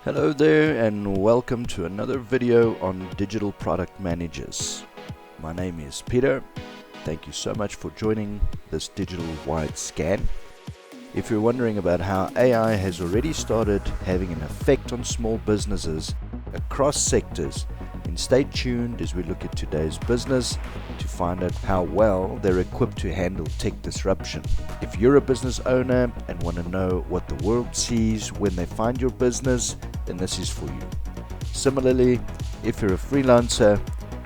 Hello there and welcome to another video on digital product managers. My name is Peter. Thank you so much for joining this DigitalWideScan. If you're wondering about how AI has already started having an effect on small businesses across sectors, then stay tuned as we look at today's business to find out how well they're equipped to handle tech disruption. If you're a business owner and want to know what the world sees when they find your business, then this is for you. Similarly, if you're a freelancer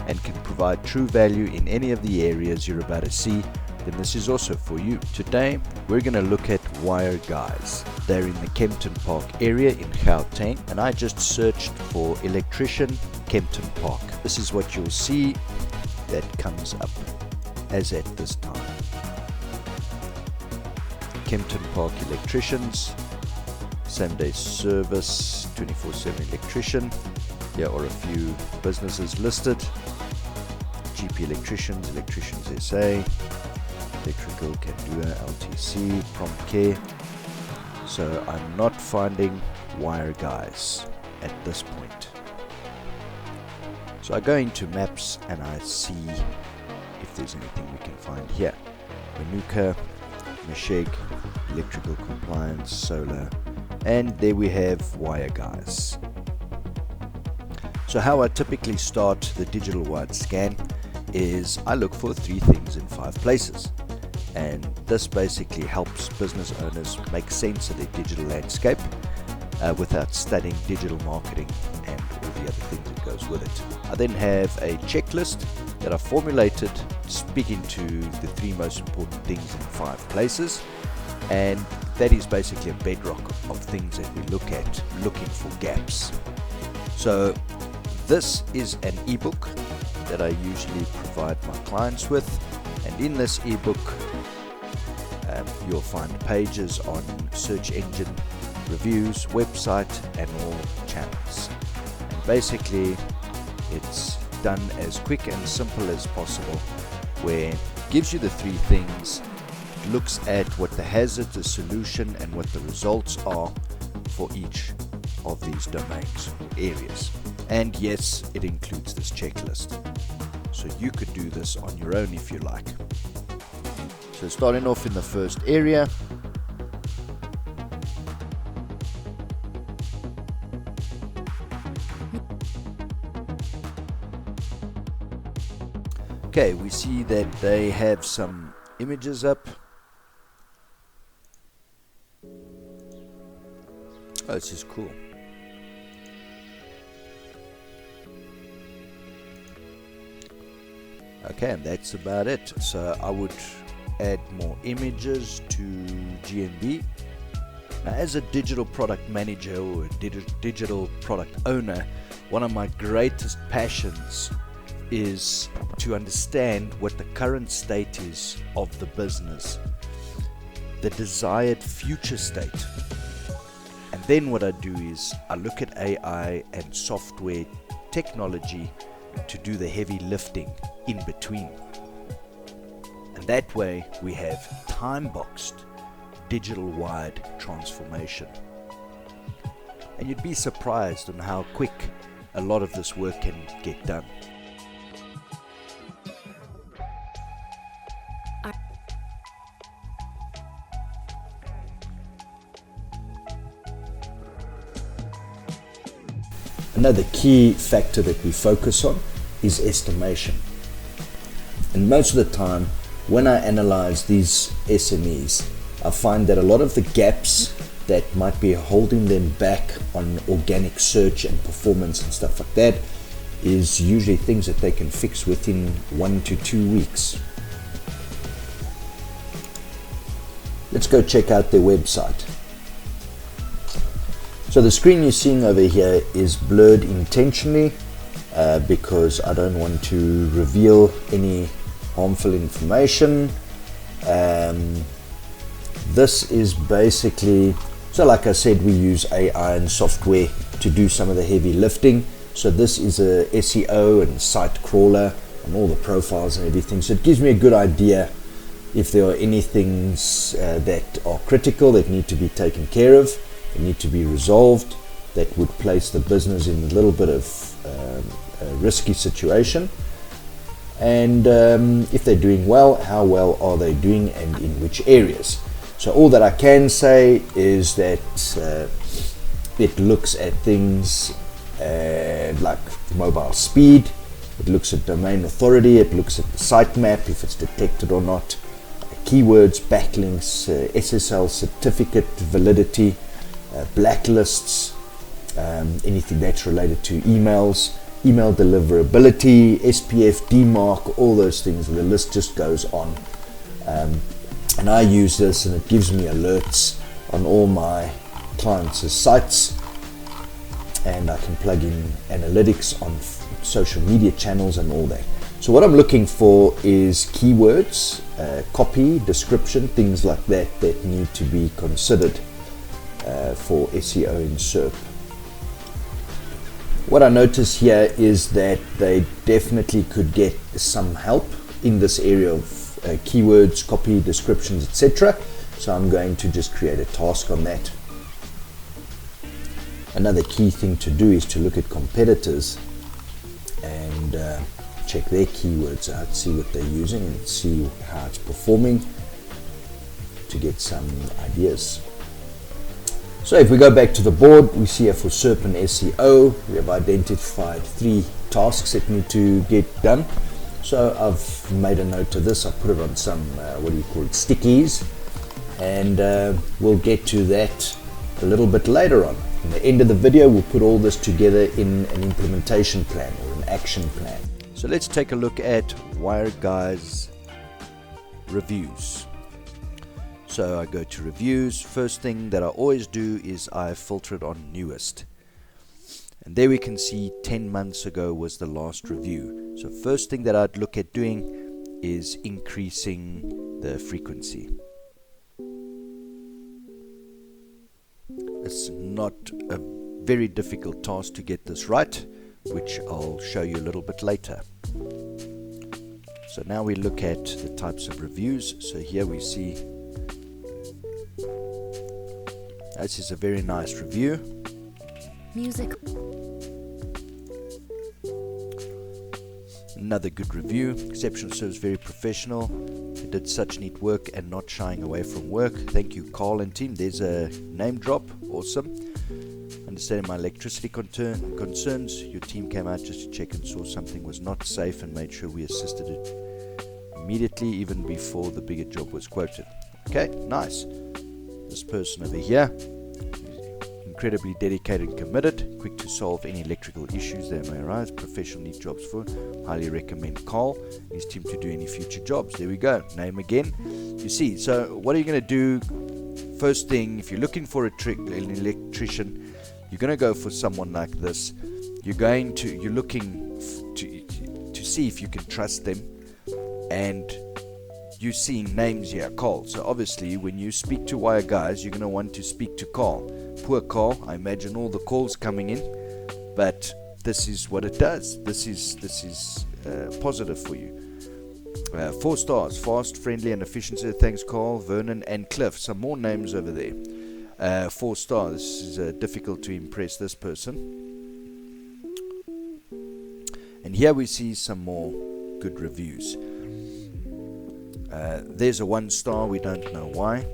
and can provide true value in any of the areas you're about to see, then this is also for you. Today, we're going to look at WireGuys. They're in the Kempton Park area in Gauteng, and I just searched for electrician Kempton Park. This is what you'll see that comes up as at this time. Kempton Park electricians, same day service, 24/7 electrician. Here are a few businesses listed. GP Electricians, Electricians SA, Electrical Kandua LTC, Prompt Care. So I'm not finding WireGuys at this point. So I go into maps and I see if there's anything we can find here. Manuka, Mesheg, Electrical Compliance, Solar, and there we have WireGuys. So how I typically start the DigitalWideScan is I look for 3 things in 5 places. And this basically helps business owners make sense of their digital landscape without studying digital marketing and all the other things that goes with it. I then have a checklist that I formulated speaking to the 3 most important things in 5 places, and that is basically a bedrock of things that we look at looking for gaps. So this is an ebook that I usually provide my clients with, and in this ebook you'll find pages on search engine reviews, website, and all channels. And basically it's done as quick and simple as possible, where it gives you the 3 things, looks at what the hazard, the solution, and what the results are for each of these domains or areas. And yes, it includes this checklist. So you could do this on your own if you like. So starting off in the first area, okay, we see that they have some images up. Oh, this is cool. Okay, and that's about it. So I would add more images to GMB. Now, as a digital product manager or a digital product owner, one of my greatest passions is to understand what the current state is of the business, the desired future state. And then what I do is I look at AI and software technology to do the heavy lifting in between. And that way we have time-boxed digital-wide transformation. And you'd be surprised on how quick a lot of this work can get done. Another key factor that we focus on is estimation. And most of the time, when I analyze these SMEs, I find that a lot of the gaps that might be holding them back on organic search and performance and stuff like that is usually things that they can fix within 1 to 2 weeks. Let's go check out their website. So the screen you're seeing over here is blurred intentionally because I don't want to reveal any harmful information. This is basically, so like I said, we use AI and software to do some of the heavy lifting. So this is a SEO and site crawler and all the profiles and everything. So it gives me a good idea if there are any things that are critical that need to be taken care of, they need to be resolved. that would place the business in a little bit of a risky situation. And if they're doing well, how well are they doing and in which areas? So all that I can say is that it looks at things like mobile speed, it looks at domain authority, it looks at the sitemap, if it's detected or not, keywords, backlinks, SSL certificate validity, blacklists, anything that's related to emails, email deliverability, SPF, DMARC, all those things. The list just goes on. And I use this and it gives me alerts on all my clients' sites, and I can plug in analytics on social media channels and all that. So what I'm looking for is keywords, copy, description, things like that that need to be considered for SEO in SERP. What I notice here is that they definitely could get some help in this area of keywords, copy, descriptions, etc. So I'm going to just create a task on that. Another key thing to do is to look at competitors and check their keywords out, see what they're using and see how it's performing to get some ideas. So if we go back to the board, we see here for SERP and SEO, we have identified 3 tasks that need to get done. So I've made a note of this, I put it on some, stickies, and we'll get to that a little bit later on. In the end of the video, we'll put all this together in an implementation plan or an action plan. So let's take a look at WireGuys reviews. So I go to reviews. First thing that I always do is I filter it on newest. And there we can see 10 months ago was the last review. So first thing that I'd look at doing is increasing the frequency. It's not a very difficult task to get this right, which I'll show you a little bit later. So now we look at the types of reviews. So here we see this is a very nice review. Music. Another good review. Exceptional service, very professional. They did such neat work and not shying away from work. Thank you, Carl and team. There's a name drop. Awesome. Understanding my electricity concerns. Your team came out just to check and saw something was not safe and made sure we assisted it immediately, even before the bigger job was quoted. Okay, nice. This person over here, incredibly dedicated and committed, quick to solve any electrical issues that may arise, professional neat jobs for, highly recommend Carl and his team to do any future jobs. There we go, name again. You see, so what are you going to do? First thing, if you're looking for an electrician, you're going to go for someone like this. You're looking to see if you can trust them, and you're seeing names here, Carl. So obviously when you speak to WireGuys, you're going to want to speak to Carl. Poor Carl, I imagine all the calls coming in, but this is what it does. This is positive for you. 4 stars, fast, friendly and efficient. Thanks Carl, Vernon and Cliff. Some more names over there. 4 stars. This is difficult to impress this person. And here we see some more good reviews. There's a 1 star, we don't know why,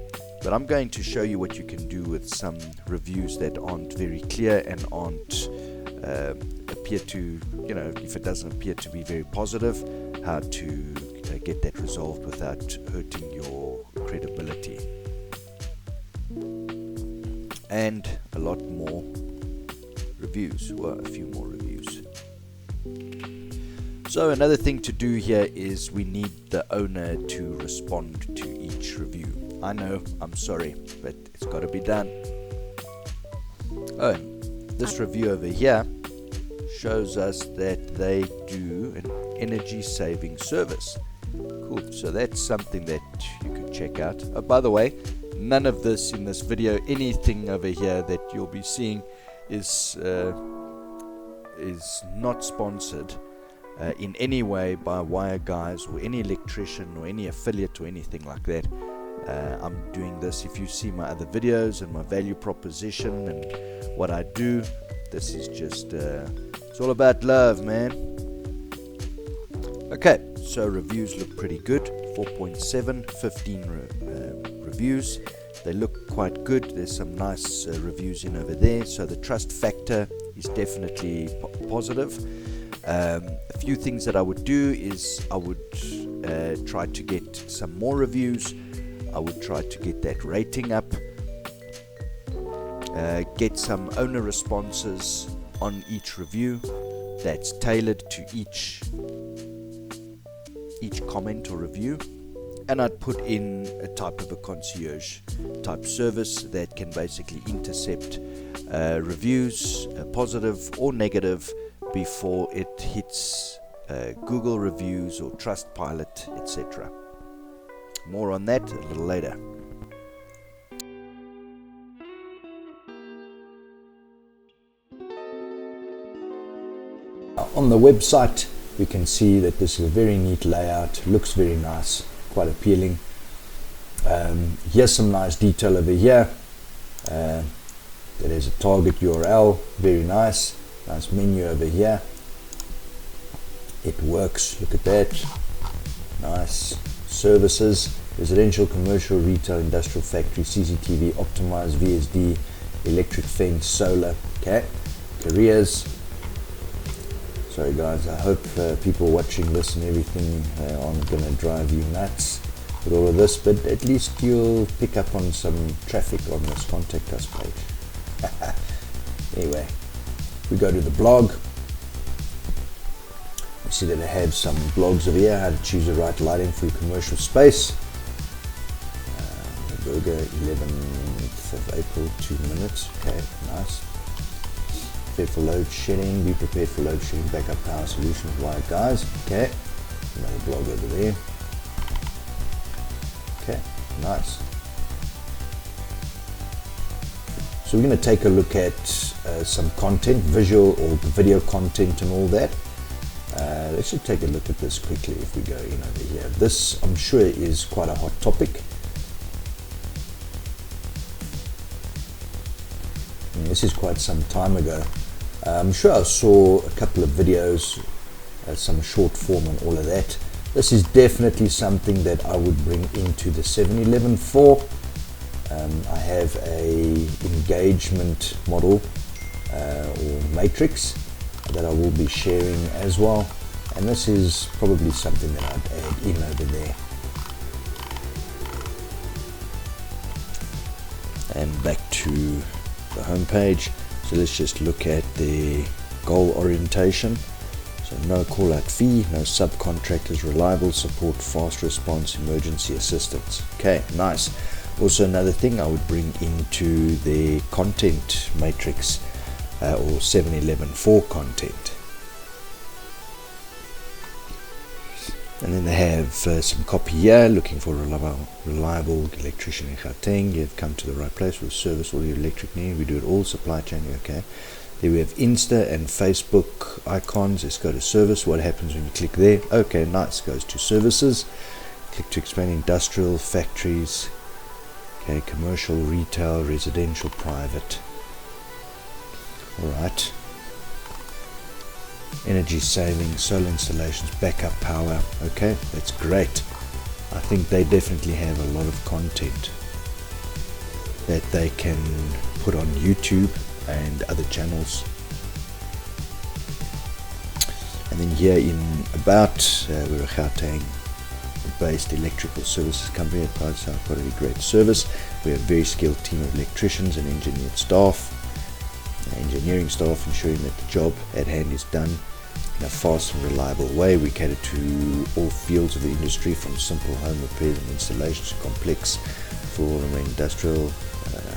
but I'm going to show you what you can do with some reviews that aren't very clear and aren't appear to, if it doesn't appear to be very positive, how to get that resolved without hurting your credibility. And a lot more reviews, well, a few more reviews. So another thing to do here is we need the owner to respond to each review. I know, I'm sorry, but it's got to be done. Oh, this review over here shows us that they do an energy saving service. Cool, so that's something that you could check out. Oh, by the way, none of this in this video, anything over here that you'll be seeing is not sponsored in any way by WireGuys or any electrician or any affiliate or anything like that. I'm doing this. If you see my other videos and my value proposition and what I do, this is just it's all about love, man. Okay, so reviews look pretty good. 4.7, 15 reviews. They look quite good. There's some nice reviews in over there, so the trust factor is definitely positive. A few things that I would do is I would try to get some more reviews. I would try to get that rating up, get some owner responses on each review that's tailored to each comment or review, and I'd put in a type of a concierge type service that can basically intercept reviews, positive or negative, before it hits Google reviews or Trustpilot, etc. More on that a little later. On the website, we can see that this is a very neat layout, looks very nice, quite appealing. Here's some nice detail over here. There is a target URL, very nice. Nice menu over here. It works, look at that. Nice. Services, residential, commercial, retail, industrial, factory, CCTV, optimized, VSD, electric fence, solar. Okay. Careers. Sorry guys, I hope people watching this and everything aren't going to drive you nuts with all of this, but at least you'll pick up on some traffic on this contact us page. Anyway, we go to the blog. You see that I have some blogs over here, how to choose the right lighting for your commercial space. Burger, 11th of April, 2 minutes. Okay, nice. Prepared for load shedding, be prepared for load shedding, backup power solutions, WireGuys. Okay, another blog over there. Okay, nice. So we're going to take a look at some content, visual or video content and all that. Let's just take a look at this quickly if we go in over here. This, I'm sure, is quite a hot topic. And this is quite some time ago. I'm sure I saw a couple of videos, some short form and all of that. This is definitely something that I would bring into the 7-Eleven for. I have a engagement model or matrix that I will be sharing as well, and this is probably something that I'd add in over there. And back to the home page. So let's just look at the goal orientation. So no call out fee, no subcontractors, reliable support, fast response, emergency assistance. Okay, nice. Also another thing I would bring into the content matrix or 7-Eleven for content. And then they have some copy here, looking for a reliable electrician in Gauteng. You've come to the right place. We'll service all your electric needs. We do it all, supply chain, okay. There we have Insta and Facebook icons. Let's go to service. What happens when you click there? Okay, nice. Goes to services. Click to expand industrial, factories, okay, commercial, retail, residential, private. Alright. Energy saving, solar installations, backup power. Okay, that's great. I think they definitely have a lot of content that they can put on YouTube and other channels. And then here in about, we're a Gauteng based electrical services company that provides our quality great service. We have a very skilled team of electricians and engineering staff ensuring that the job at hand is done in a fast and reliable way. We cater to all fields of the industry, from simple home repairs and installations to complex full and industrial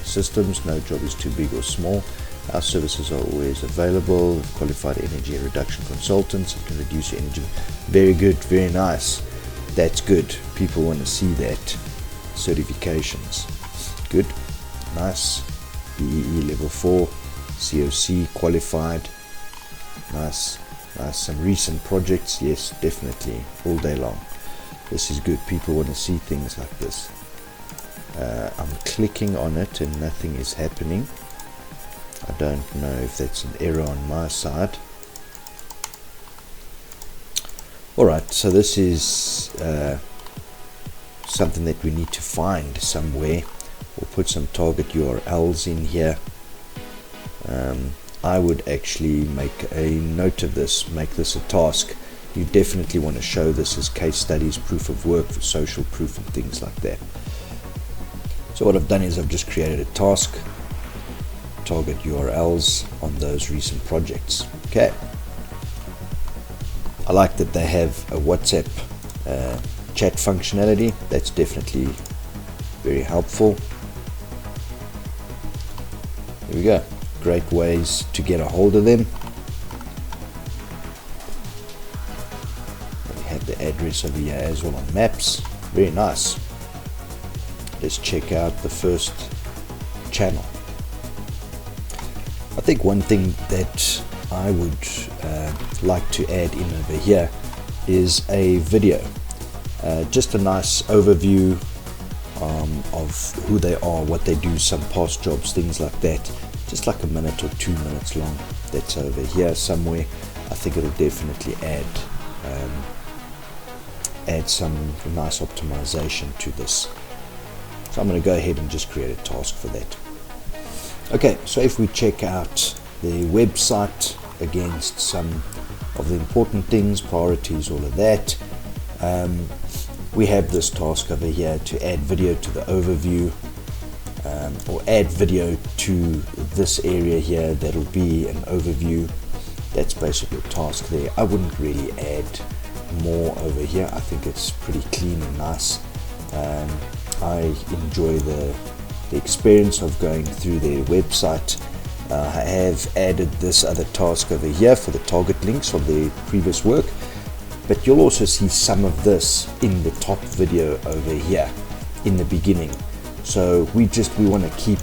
systems. No job is too big or small. Our services are always available with qualified energy reduction consultants that can reduce your energy. Very good, very nice. That's good. People want to see that. Certifications. Good. Nice. BEE level 4. COC qualified. Nice. Nice. Some recent projects. Yes, definitely. All day long. This is good. People want to see things like this. I'm clicking on it and nothing is happening. I don't know if that's an error on my side. Alright, so this is something that we need to find somewhere. We'll put some target URLs in here. I would actually make a note of this, make this a task. You definitely want to show this as case studies, proof of work, for social proof and things like that. So what I've done is I've just created a task, target URLs on those recent projects. Okay. I like that they have a WhatsApp chat functionality. That's definitely very helpful. Here we go. Great ways to get a hold of them. We have the address over here as well on maps. Very nice. Let's check out the first channel. I think one thing that I would like to add in over here is a video. Just a nice overview of who they are, what they do, some past jobs, things like that. Just like a minute or 2 minutes long. That's over here somewhere. I think it'll definitely add some nice optimization to this. So I'm going to go ahead and just create a task for that. Okay, so if we check out the website against some of the important things, priorities, all of that, we have this task over here to add video to the overview, or add video to this area here. That'll be an overview. That's basically a task there. I wouldn't really add more over here. I think it's pretty clean and nice. I enjoy the experience of going through their website. I have added this other task over here for the target links of their previous work, but you'll also see some of this in the top video over here in the beginning. So we want to keep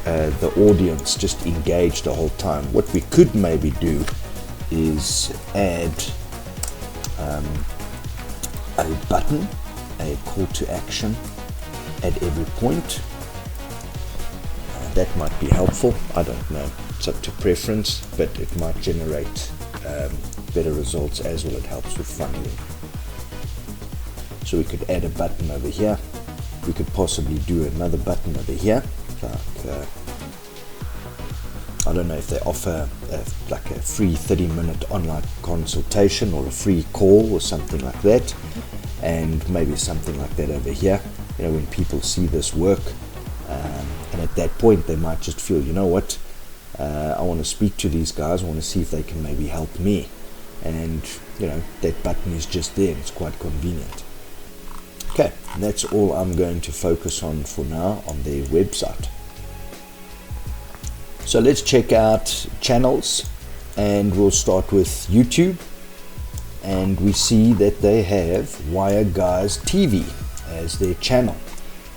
the audience just engaged the whole time. What we could maybe do is add a button, a call to action at every point. That might be helpful. I don't know. It's up to preference, but it might generate better results as well. It helps with funneling. So we could add a button over here. We could possibly do another button over here. Like, I don't know if they offer like a free 30-minute online consultation or a free call or something like that. And maybe something like that over here. You know, when people see this work, and at that point they might just feel, you know what, I want to speak to these guys. I want to see if they can maybe help me. And you know, that button is just there. It's quite convenient. Okay, that's all I'm going to focus on for now on their website. So let's check out channels, and we'll start with YouTube. And we see that they have WireGuys TV as their channel.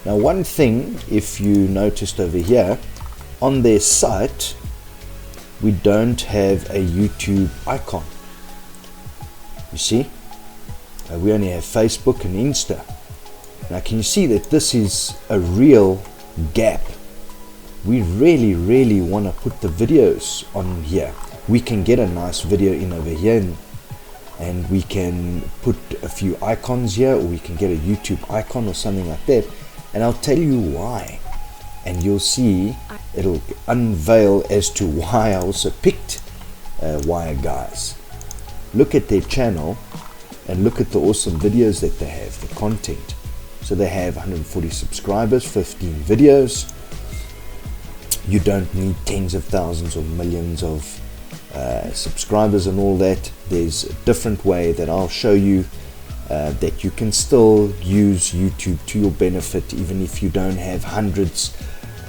Now, one thing, if you noticed over here, on their site, we don't have a YouTube icon. You see? We only have Facebook and Insta. Now, can you see that this is a real gap? We really want to put the videos on here. We can get a nice video in over here, and we can put a few icons here, or we can get a YouTube icon or something like that. And I'll tell you why. And you'll see, it'll unveil as to why I also picked WireGuys. Look at their channel and look at the awesome videos that they have, the content. So they have 140 subscribers, 15 videos. You don't need tens of thousands or millions of subscribers and all that. There's a different way that I'll show you that you can still use YouTube to your benefit, even if you don't have hundreds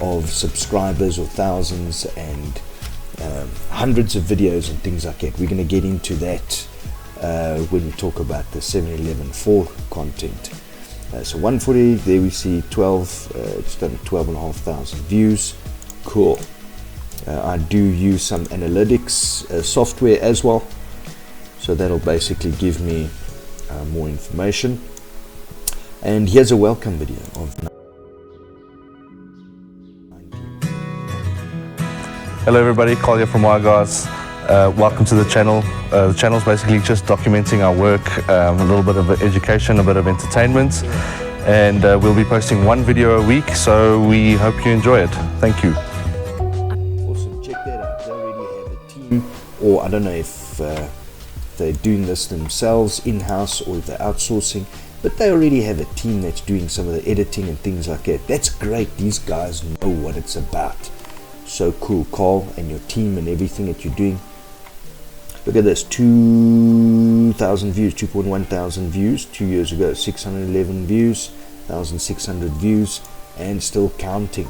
of subscribers or thousands and hundreds of videos and things like that. We're going to get into that when we talk about the 7-11-4 content. So 140, there we see 12, just under 12,500 views. Cool. I do use some analytics software as well, so that'll basically give me more information. And here's a welcome video of. Hello everybody, Carl here from WireGuys. Welcome to the channel. The channel is basically just documenting our work, a little bit of education, a bit of entertainment, and we'll be posting one video a week, so we hope you enjoy it. Thank you. Awesome, check that out. They already have a team, or I don't know if they're doing this themselves in-house or if they're outsourcing, but they already have a team that's doing some of the editing and things like that. That's great. These guys know what it's about. So cool, Carl, and your team and everything that you're doing. Look at this, 2,000 views, 2.1 thousand views 2 years ago, 611 views, 1,600 views, and still counting.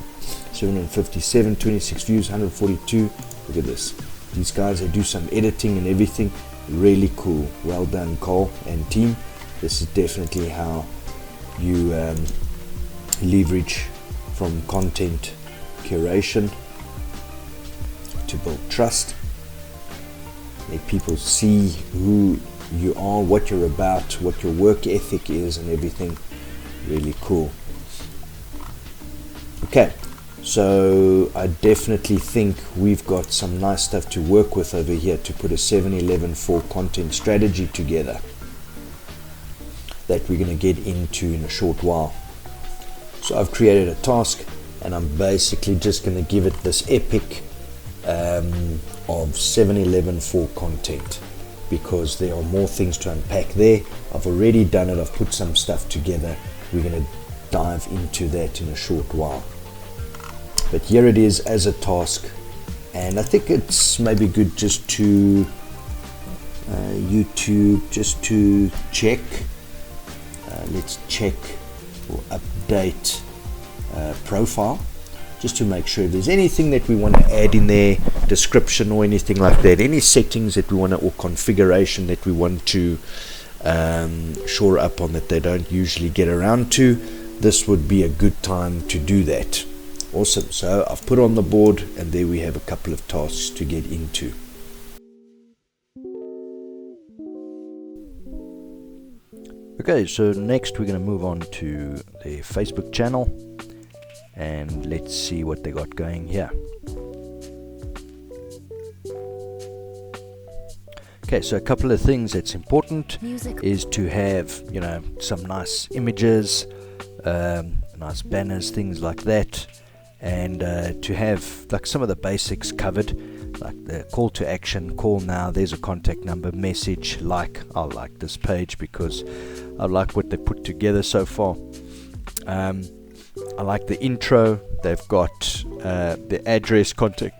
757, 26 views, 142. Look at this. These guys, they do some editing and everything. Really cool. Well done, Carl and team. This is definitely how you leverage from content curation to build trust, make people see who you are, what you're about, what your work ethic is, and everything. Really cool. Okay, so I definitely think we've got some nice stuff to work with over here to put a 7-11-4 content strategy together that we're going to get into in a short while. So I've created a task, and I'm basically just going to give it this epic of 7-11-4 content, because there are more things to unpack there. I've already done it. I've put some stuff together. We're going to dive into that in a short while. But here it is as a task, and I think it's maybe good just to YouTube, just to check. Let's check or update profile, just to make sure if there's anything that we want to add in there, description or anything like that, any settings that we want to, or configuration that we want to shore up on that they don't usually get around to. This would be a good time to do that. Awesome. So I've put on the board, and there we have a couple of tasks to get into. Okay, so next we're going to move on to the Facebook channel, and let's see what they got going here. Okay, so a couple of things that's important is to have, you know, some nice images, nice banners, things like that, and to have like some of the basics covered, like the call to action, call now, there's a contact number, message, like. I like this page because I like what they put together so far. I like the intro. They've got the address, contact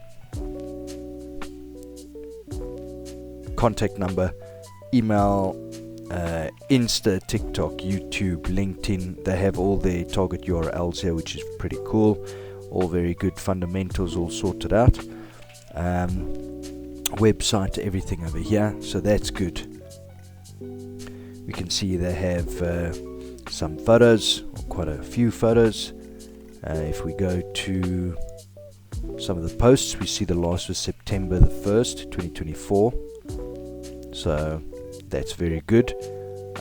number, email, Insta, TikTok, YouTube, LinkedIn. They have all their target URLs here, which is pretty cool. All very good fundamentals, all sorted out. Website, everything over here, so that's good. We can see they have some photos, or quite a few photos. If we go to some of the posts, we see the last was September the 1st, 2024. So that's very good.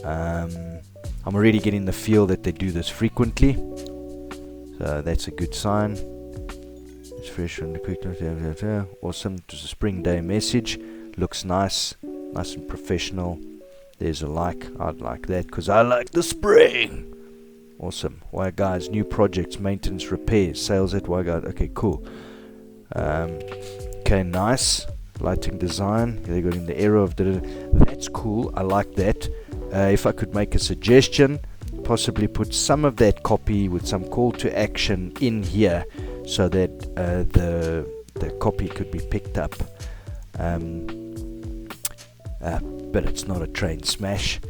I'm already getting the feel that they do this frequently. So that's a good sign. It's fresh and quick. Awesome. It was a spring day message. Looks nice. Nice and professional. There's a like. I'd like that because I like the spring. Awesome. WireGuys, new projects, maintenance, repairs, sales at WireGuys. Okay, cool. Okay, nice. Lighting design. They got in the era of that's cool. I like that. If I could make a suggestion, possibly put some of that copy with some call to action in here, so that the copy could be picked up. But it's not a train smash.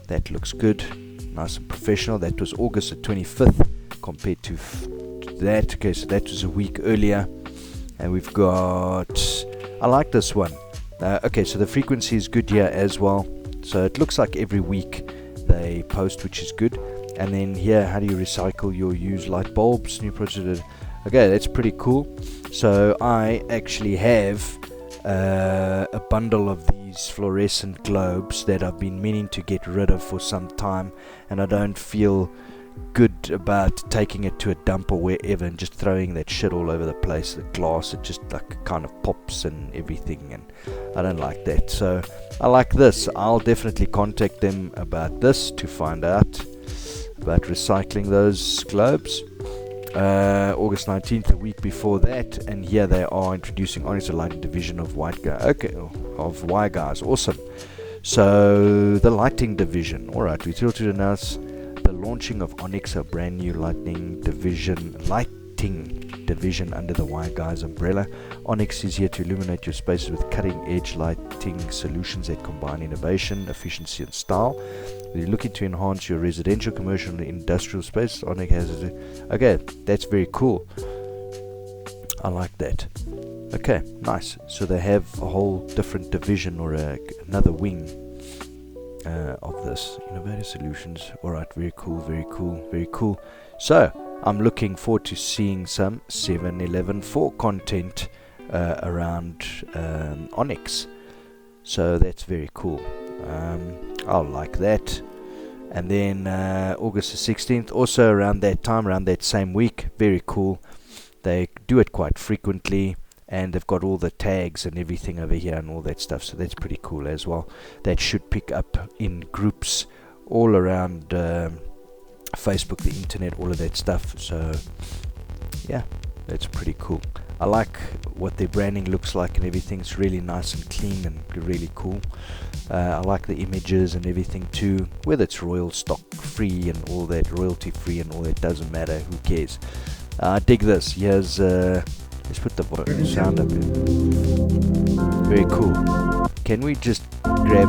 That looks good. Nice and professional. That was August the 25th compared to that. Okay, so that was a week earlier. And we've got, I like this one. Okay, so the frequency is good here as well. So it looks like every week they post, which is good. And then here, how do you recycle your used light bulbs? New project. Okay, that's pretty cool. So I actually have a bundle of these fluorescent globes that I've been meaning to get rid of for some time, and I don't feel good about taking it to a dump or wherever and just throwing that shit all over the place. The glass, it just like kind of pops and everything, and I don't like that. So I like this. I'll definitely contact them about this to find out about recycling those globes. August 19th, a week before that, and here they are introducing Onyx, a lighting division of WireGuys. Awesome. So the lighting division. Alright, we're thrilled to announce the launching of Onyx, a brand new lighting division under the WireGuys umbrella. Onyx is here to illuminate your spaces with cutting-edge lighting solutions that combine innovation, efficiency, and style. If you're looking to enhance your residential, commercial, and industrial space, Onyx has okay, that's very cool. I like that. Okay, nice. So they have a whole different division or another wing of this. Innovative solutions. Alright, very cool, very cool, very cool. So I'm looking forward to seeing some 7-Eleven 4 content around Onyx. So that's very cool. I'll like that. And then August the 16th, also around that time, around that same week, very cool. They do it quite frequently, and they've got all the tags and everything over here and all that stuff, so that's pretty cool as well. That should pick up in groups all around Facebook, the internet, all of that stuff. So yeah, that's pretty cool. I like what their branding looks like and everything's really nice and clean and really cool. I like the images and everything too, whether it's royal stock free and all that, royalty free and all that, doesn't matter, who cares. I dig this. Here's let's put the sound up here. Very cool. Can we just grab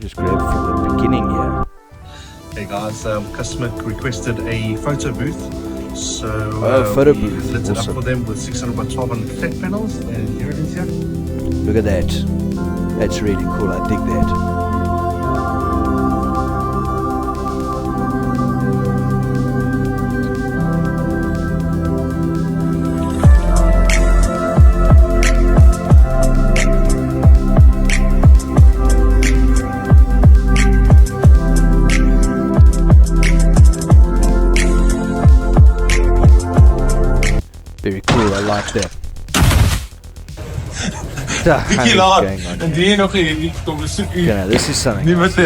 from the beginning here? Hey guys, customer requested a photo booth, so photo booth. lit it Awesome. up for them with 600 by 1200 flat panels, and here it is here. Look at that. That's really cool. I dig that. Very cool, I like that. Bietjie laat, indien jy nog hier kom besoek Okay, now this is something. nie met jou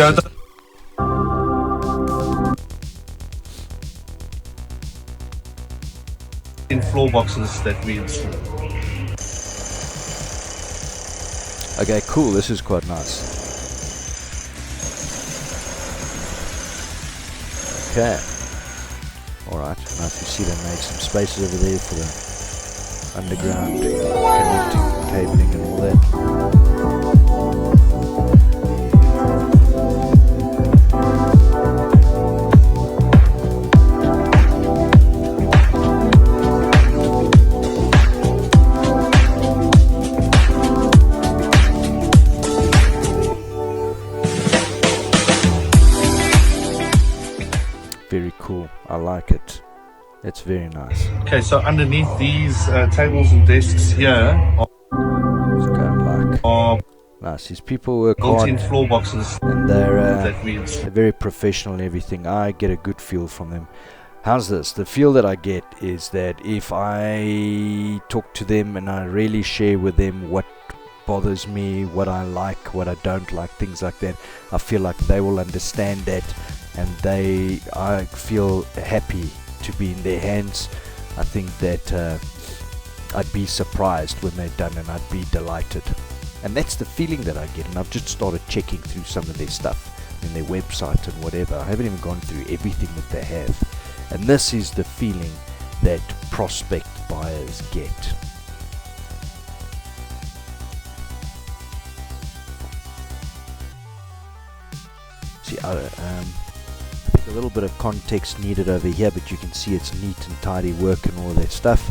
In floor boxes that we install. Okay, cool, this is quite nice. Okay. Alright, now if you see they made some spaces over there for the underground connecting cabling and all that. Very cool, I like it. It's very nice. Okay, so underneath these tables and desks here are Nice, these people work built-in hard floor boxes and they're that we install. they're very professional and everything. I get a good feel from them. How's this? The feel that I get is that if I talk to them and I really share with them what bothers me, what I like, what I don't like, things like that, I feel like they will understand that, and I feel happy to be in their hands. I think that I'd be surprised when they're done, and I'd be delighted. And that's the feeling that I get, and I've just started checking through some of their stuff in their website and whatever. I haven't even gone through everything that they have, and this is the feeling that prospect buyers get. See, I think a little bit of context needed over here, but you can see it's neat and tidy work and all that stuff.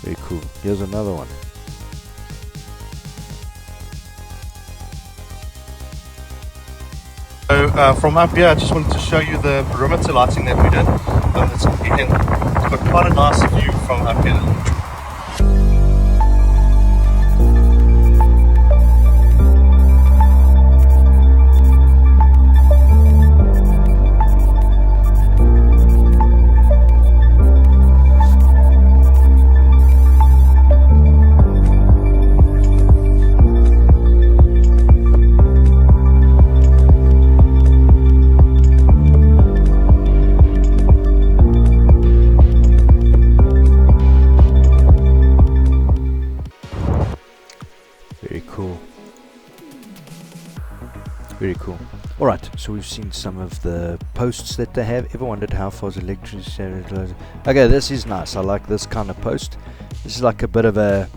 Very cool. Here's another one. So from up here, I just wanted to show you the perimeter lighting that we did. It's got quite a nice view from up here. Very cool. Alright, so we've seen some of the posts that they have. Ever wondered how far is electricity? Okay, this is nice. I like this kind of post. This is like a bit of a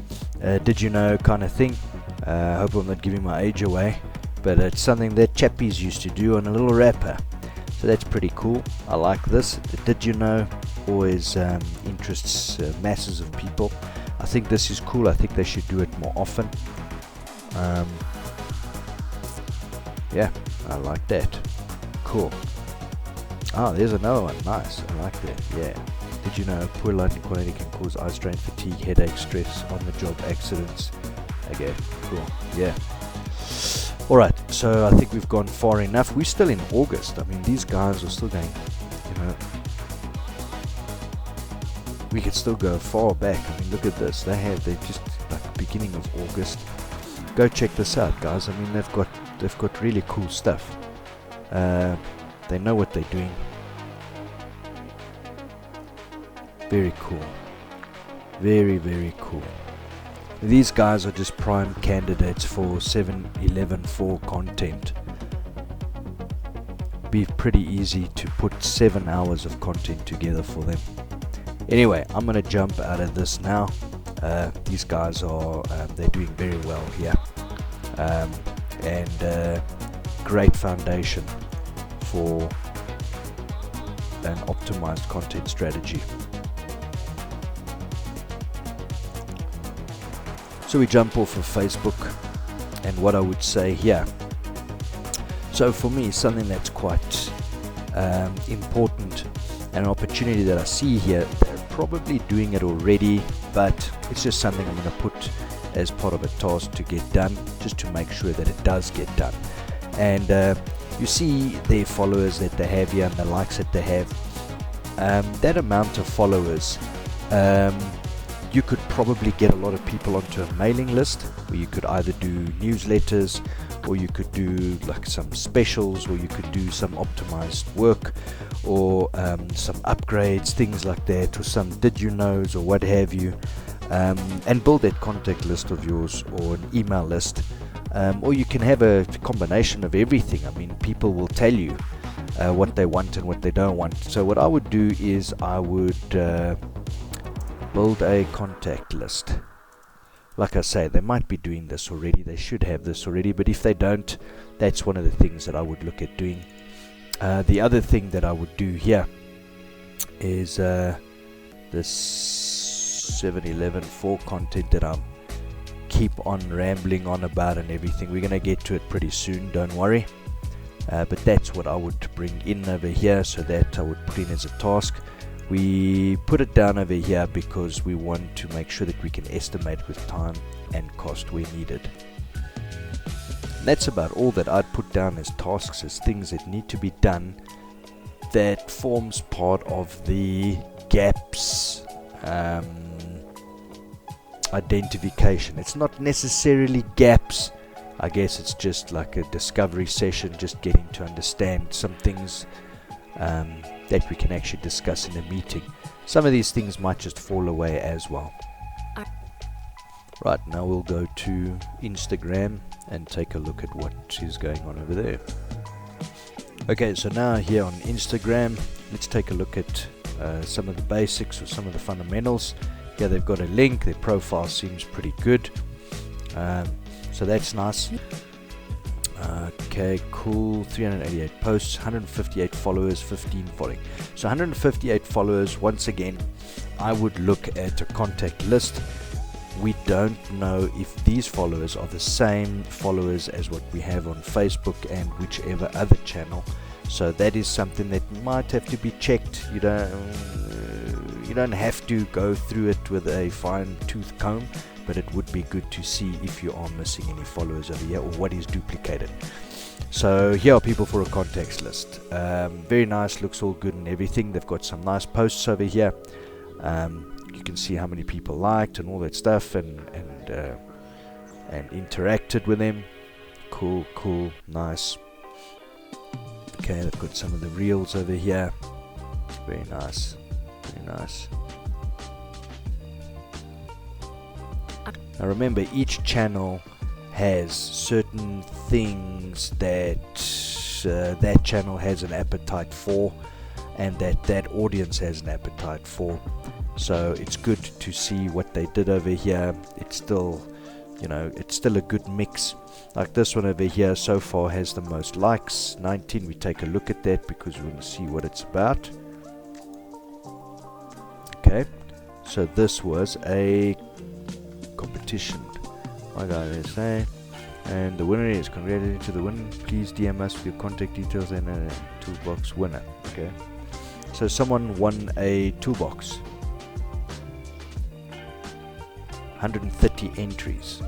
did you know kind of thing. I hope I'm not giving my age away, but it's something that chappies used to do on a little wrapper. So that's pretty cool. I like this. The did you know always interests masses of people. I think this is cool. I think they should do it more often. Yeah, I like that. Cool. Oh, there's another one. Nice. I like that. Yeah. Did you know poor lighting quality can cause eye strain, fatigue, headache, stress, on the job accidents? Okay, cool. Yeah. Alright, so I think we've gone far enough. We're still in August. I mean, these guys are still going, you know, we could still go far back. I mean, look at this. They're just like beginning of August. Go check this out, guys. I mean, they've got really cool stuff. They know what they're doing. Very cool. Very, very cool. These guys are just prime candidates for 7-11-4 content. Be pretty easy to put 7 hours of content together for them. Anyway, I'm gonna jump out of this now. These guys are they're doing very well here, and great foundation for an optimized content strategy. So we jump off of Facebook, and what I would say here. So for me, something that's quite important and an opportunity that I see here. They're probably doing it already, but it's just something I'm going to put as part of a task to get done, just to make sure that it does get done. And you see their followers that they have here and the likes that they have. That amount of followers, you could probably get a lot of people onto a mailing list, where you could either do newsletters, or you could do like some specials, or you could do some optimized work, or some upgrades, things like that, or some did you knows, or what have you, and build that contact list of yours, or an email list, or you can have a combination of everything. I mean, people will tell you what they want and what they don't want. So what I would do is I would build a contact list. Like I say, they might be doing this already, they should have this already, but if they don't, that's one of the things that I would look at doing. The other thing that I would do here is this 7-11-4 content that I'm keep on rambling on about and everything. We're going to get to it pretty soon, don't worry. But that's what I would bring in over here, so that I would put in as a task. We put it down over here because we want to make sure that we can estimate with time and cost where needed. And that's about all that I'd put down as tasks, as things that need to be done, that forms part of the gaps identification. It's not necessarily gaps. I guess it's just like a discovery session, just getting to understand some things that we can actually discuss in a meeting. Some of these things might just fall away as well. Right, now we'll go to Instagram and take a look at what is going on over there. Okay, so now here on Instagram, let's take a look at some of the basics or some of the fundamentals. Here they've got a link, their profile seems pretty good, so that's nice. Okay, cool. 388 posts, 158 followers, 15 following. So 158 followers. Once again, I would look at a contact list. we don't know if these followers are the same followers as what we have on Facebook and whichever other channel. So that is something that might have to be checked. You don't have to go through it with a fine-tooth comb, but it would be good to see if you are missing any followers over here or what is duplicated. So here are people for a contacts list. Very nice, looks all good and everything. They've got some nice posts over here. You can see how many people liked and all that stuff, and interacted with them. Cool, nice. Okay, they've got some of the reels over here. Very nice. Now remember, each channel has certain things that that channel has an appetite for, and that audience has an appetite for. So it's good to see what they did over here. It's still, it's still a good mix. Like this one over here so far has the most likes, 19. We take a look at that because we want to see what it's about. Okay, so this was a competition. My guy, they say, and the winner is congratulated to the winner. Please DM us with your contact details and a toolbox winner. Okay, so someone won a toolbox. 130 entries.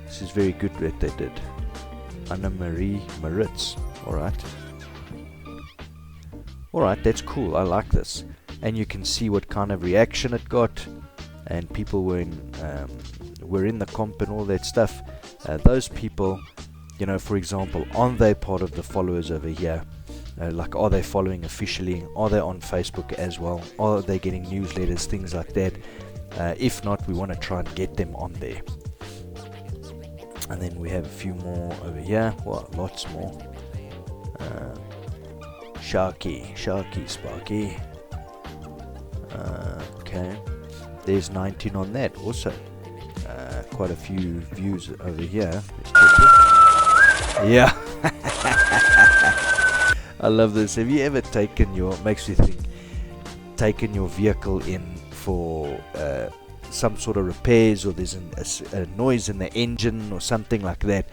This is very good what they did. Anna Marie Maritz. Alright, that's cool. I like this. And you can see what kind of reaction it got, and people were in the comp and all that stuff. Those people, for example, aren't they part of the followers over here? Like, are they following officially? Are they on Facebook as well? Are they getting newsletters, things like that? If not, we want to try and get them on there. And then we have a few more over here. Well, lots more. Sharky, Sparky. Okay, there's 19 on that also. Quite a few views over here. Let's check it. Yeah. I love this. Have you ever taken your vehicle in for some sort of repairs, or there's a noise in the engine or something like that,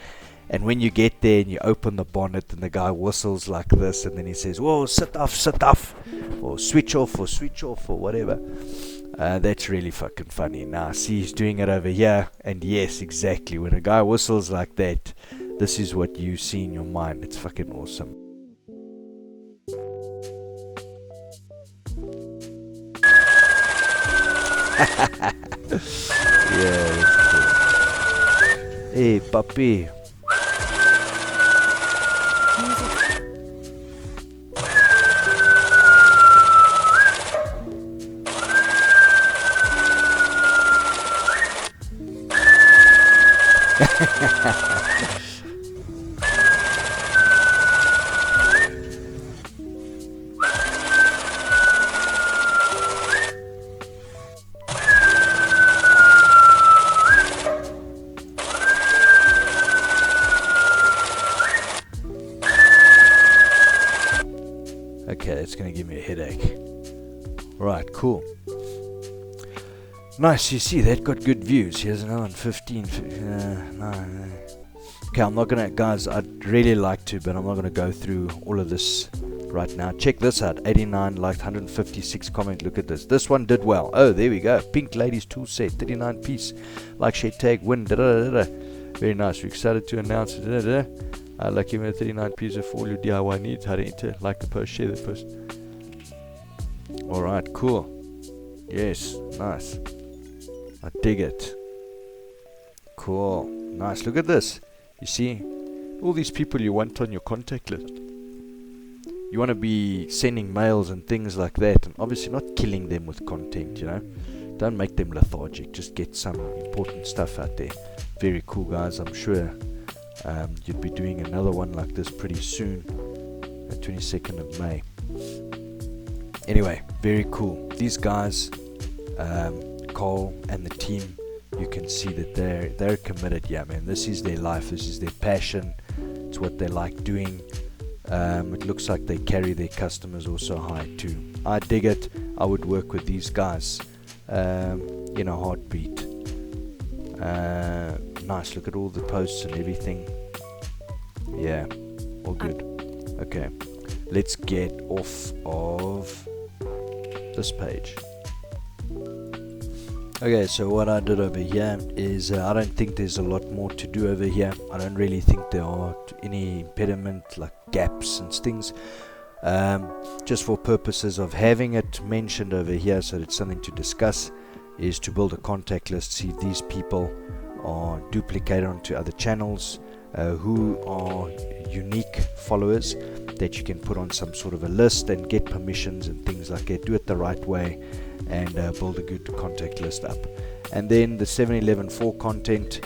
and when you get there and you open the bonnet and the guy whistles like this, and then he says, whoa, sit off, or switch off or whatever. That's really fucking funny. Now see, he's doing it over here, and yes, exactly, when a guy whistles like that, this is what you see in your mind. It's fucking awesome. Yeah, that's cool. Hey, puppy. Okay, it's going to give me a headache. Right, cool. Nice, you see, that got good views. Here's another one, 15. No. Okay, I'm not going to, guys, I'd really like to, but I'm not going to go through all of this right now. Check this out, 89 liked, 156 comment. Look at this. This one did well. Oh, there we go. Pink Ladies tool set, 39 piece. Like, share, tag, win. Very nice. We're excited to announce it. Like even a 39 pieces for all your DIY needs. How to enter, like the post, share the post. Alright, cool. Yes, nice. I dig it. Cool. Nice. Look at this. You see, all these people you want on your contact list. You want to be sending mails and things like that, and obviously not killing them with content, Don't make them lethargic. Just get some important stuff out there. Very cool, guys. I'm sure you'd be doing another one like this pretty soon, the 22nd of May. Anyway, very cool. These guys, Cole and the team, you can see that they're committed. Yeah, man, this is their life, this is their passion, it's what they like doing. It looks like they carry their customers also high too. I dig it. I would work with these guys in a heartbeat. Nice, look at all the posts and everything. Yeah, all good. Okay, let's get off of this page. Okay, so what I did over here is I don't think there's a lot more to do over here. I don't really think there are any impediment like gaps and things. Just for purposes of having it mentioned over here so that it's something to discuss, is to build a contact list, see if these people are duplicated onto other channels, who are unique followers that you can put on some sort of a list and get permissions and things like that. Do it the right way and build a good contact list up. And then the 7-11-4 content,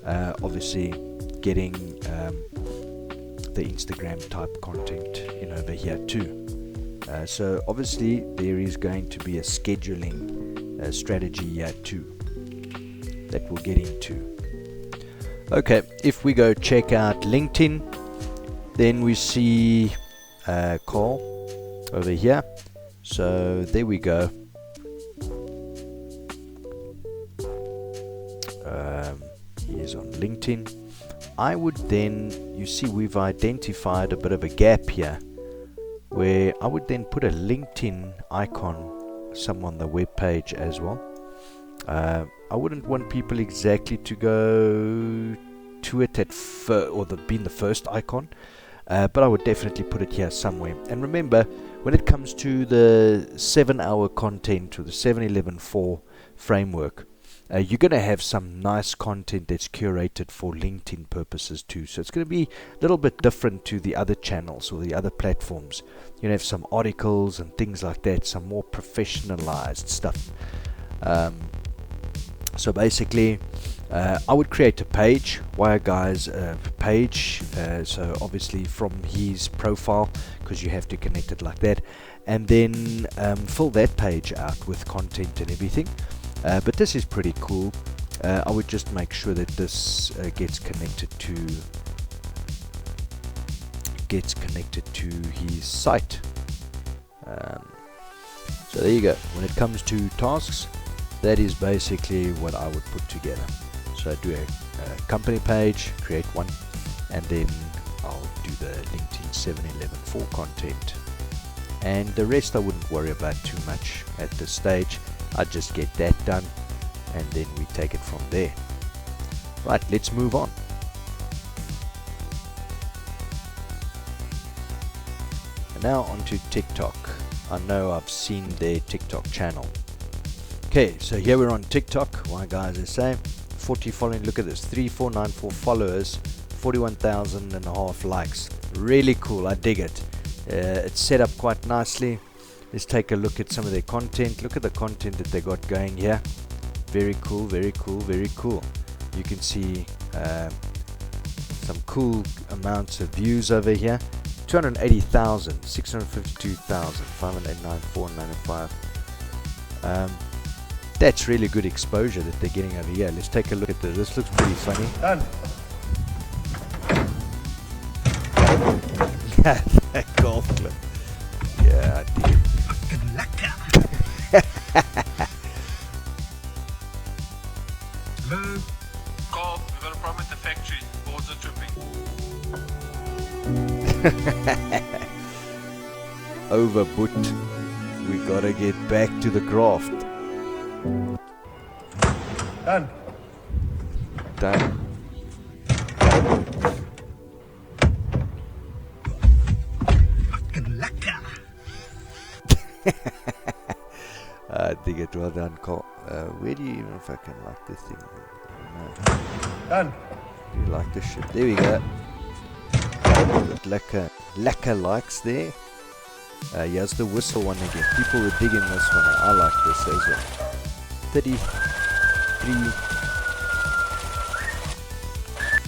obviously getting the Instagram type content in over here too. So obviously there is going to be a scheduling strategy here too that we'll get into. Okay, if we go check out LinkedIn, then we see Carl over here. So there we go. He is on LinkedIn. I would then, you see we've identified a bit of a gap here where I would then put a LinkedIn icon some on the web page as well. I wouldn't want people exactly to go to it at being the first icon, but I would definitely put it here somewhere. And remember, when it comes to the 7-hour content or the 7-11-4 framework, you're going to have some nice content that's curated for LinkedIn purposes too. So it's going to be a little bit different to the other channels or the other platforms. You're going to have some articles and things like that, some more professionalized stuff. So basically, I would create a page, WireGuys page, so obviously from his profile, because you have to connect it like that, and then fill that page out with content and everything. But this is pretty cool. I would just make sure that this gets connected to his site. So there you go. When it comes to tasks, that is basically what I would put together. So I do a company page, create one, and then I'll do the LinkedIn 7-11-4 content. And the rest I wouldn't worry about too much at this stage. I just get that done and then we take it from there. Right, let's move on. And now onto TikTok. I know I've seen their TikTok channel. Okay, so here we're on TikTok. WireGuys SA, 40 following. Look at this, 3494 followers, 41,500 likes. Really cool, I dig it. It's set up quite nicely. Let's take a look at some of their content. Look at the content that they got going here. Very cool, very cool, very cool. You can see some cool amounts of views over here. 280,000, 652,000, 589, 495. That's really good exposure that they're getting over here. Let's take a look at this. This looks pretty funny. Done. That golf club. Yeah, I did. Hello. Carl, we've got a problem at the factory. Boards are tripping. Overbooked. We gotta get back to the graft. Done. Done. I dig it. Well done, Cole. Where do you even fucking like this thing? No. Done. Do you like this shit? There we go. Got lekker likes there. Here's the whistle one again. People were digging this one. I like this as well. 33,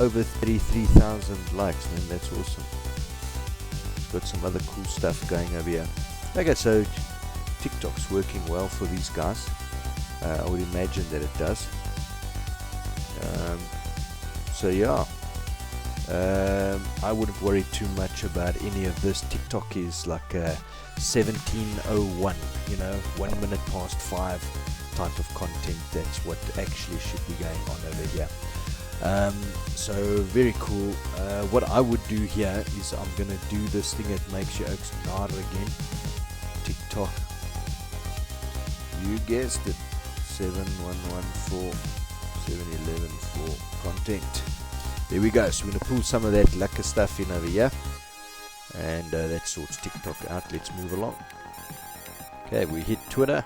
over 33,000 likes, man. That's awesome. Got some other cool stuff going over here. Okay, so TikTok's working well for these guys. I would imagine that it does. So yeah, I wouldn't worry too much about any of this. TikTok is like 17:01, you know, 1 minute past 5. type of content. That's what actually should be going on over here. So very cool. What I would do here is I'm gonna do this thing that makes your oaks nod again. TikTok. You guessed it. 7114 711 for content. There we go. So we're gonna pull some of that lacquer stuff in over here, and that sorts TikTok out. Let's move along. Okay, we hit Twitter.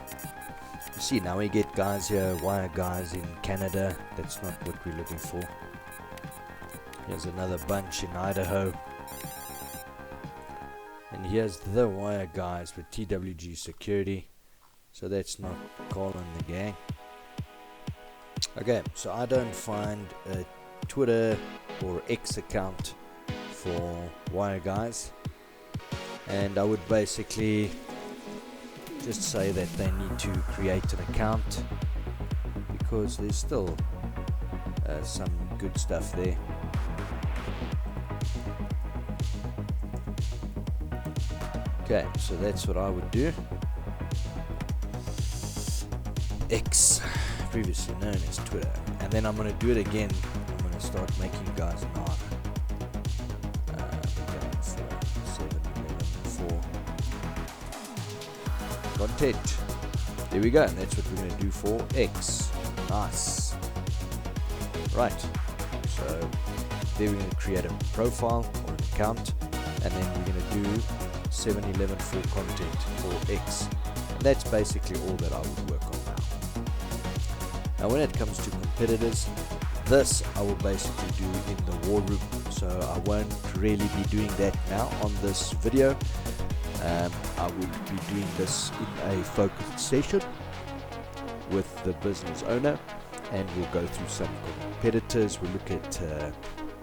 You see, now we get guys here, WireGuys in Canada. That's not what we're looking for. Here's another bunch in Idaho. And here's the WireGuys with TWG security. So that's not Carl and the gang. Okay, so I don't find a Twitter or X account for WireGuys. And I would basically just say that they need to create an account, because there's still some good stuff there. Okay, so that's what I would do. X, previously known as Twitter, and then I'm going to do it again. I'm going to start making you guys nod. Going for 711 for content. There we go, and that's what we're going to do for X. Nice. Right, so there we're going to create a profile or an account, and then we're going to do 711 for content for X. And that's basically all that I would work on now. Now when it comes to competitors, this I will basically do in the war room, so I won't really be doing that now on this video. I will be doing this in a focused session with the business owner, and we'll go through some competitors. We'll look at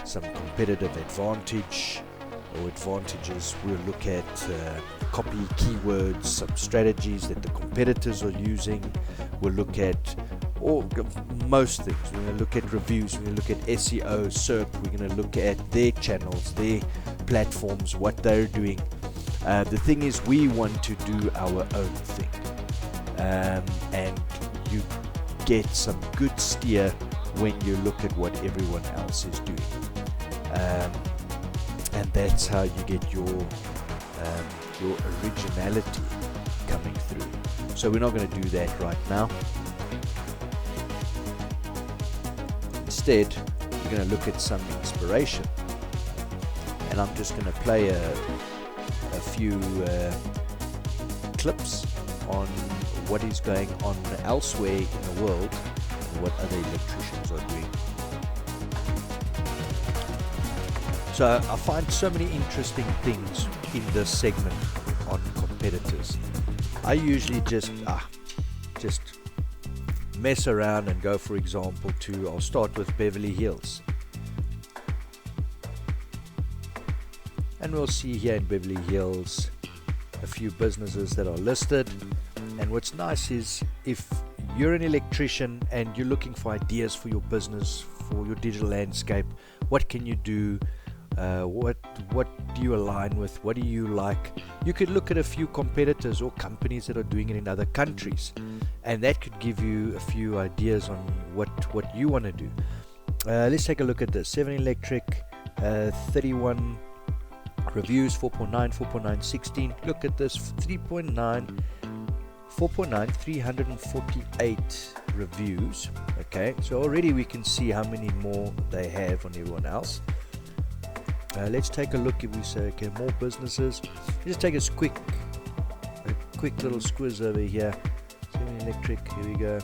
some competitive advantage or advantages. We'll look at copy keywords, some strategies that the competitors are using. We'll look at most things. We're going to look at reviews, we're going to look at SEO, SERP, we're going to look at their channels, their platforms, what they're doing. The thing is, we want to do our own thing, and you get some good steer when you look at what everyone else is doing, and that's how you get your originality coming through. So we're not going to do that right now. Instead, we're going to look at some inspiration, and I'm just going to play a few clips on what is going on elsewhere in the world and what other electricians are doing. So I find so many interesting things in this segment on competitors. I usually just mess around and go, for example, I'll start with Beverly Hills. And we'll see here in Beverly Hills a few businesses that are listed. And what's nice is, if you're an electrician and you're looking for ideas for your business, for your digital landscape, what can you do? What do you align with? What do you like? You could look at a few competitors or companies that are doing it in other countries, and that could give you a few ideas on what you want to do. Let's take a look at this. 7 Electric, 31 reviews, 4.9, 4.9, 16. Look at this, 3.9, 4.9, 348 reviews. Okay, so already we can see how many more they have on everyone else. Let's take a look. If we say, okay, more businesses, just take a quick little squiz over here. 7 Electric, here we go.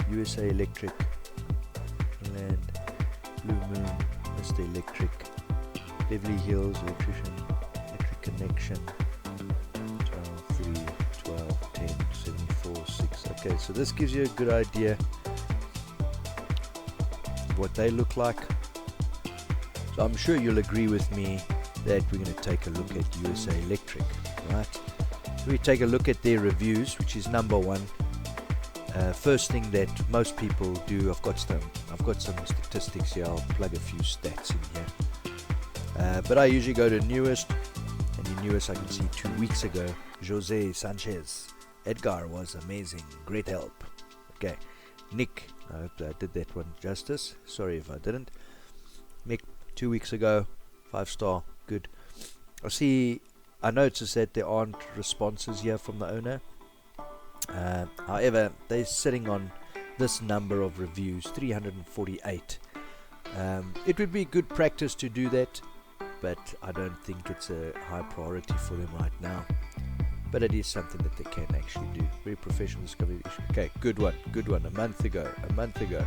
USA Electric, Land, Blue Moon, Mr. Electric, Beverly Hills Electrician, Electric Connection, 12, 3, 12, 10, 74, 6. Okay, so this gives you a good idea what they look like. So I'm sure you'll agree with me that we're going to take a look at USA Electric, right? So we take a look at their reviews, which is number one. First thing that most people do, I've got some statistics here. I'll plug a few stats in here. But I usually go to newest, and in newest I can see 2 weeks ago, Jose Sanchez, Edgar was amazing, great help. Okay, Nick, I hope I did that one justice. Sorry if I didn't. Nick, 2 weeks ago, 5-star, good. I noticed that there aren't responses here from the owner. However, they're sitting on this number of reviews, 348. It would be good practice to do that, but I don't think it's a high priority for them right now. But it is something that they can actually do. Very professional discovery. Okay, good one. A month ago. A month ago.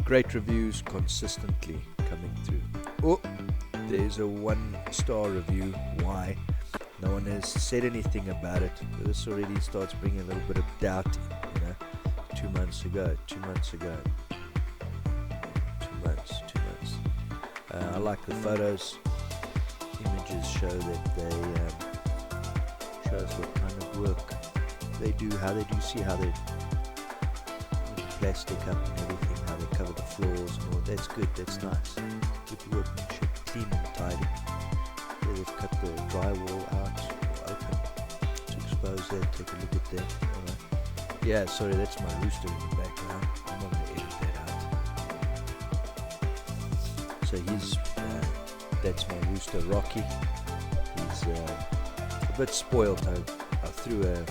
Great reviews consistently coming through. Oh, there's a 1-star review. Why? No one has said anything about it. This already starts bringing a little bit of doubt. 2 months ago. 2 months. I like the photos. Images show that they show us what kind of work they do, how they do, see how they plastic up and everything, how they cover the floors and all. That's good, that's nice. Good workmanship, clean and tidy. Here they've cut the drywall out or open to expose that. Take a look at that. Alright. Yeah, sorry, that's my rooster in the background. I'm not going to edit that out. So that's my rooster Rocky. He's a bit spoiled. I threw an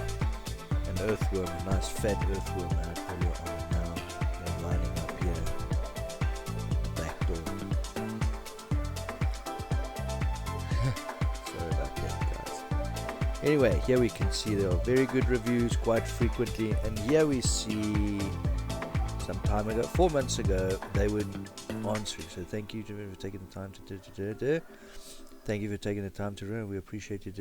earthworm, a nice fat earthworm out earlier on, and now they're lining up here at the back door. Sorry about that, guys. Anyway, here we can see there are very good reviews quite frequently, and here we see some time ago, 4 months ago, they would answering. So thank you for taking the time to thank you for taking the time to run. We appreciate you.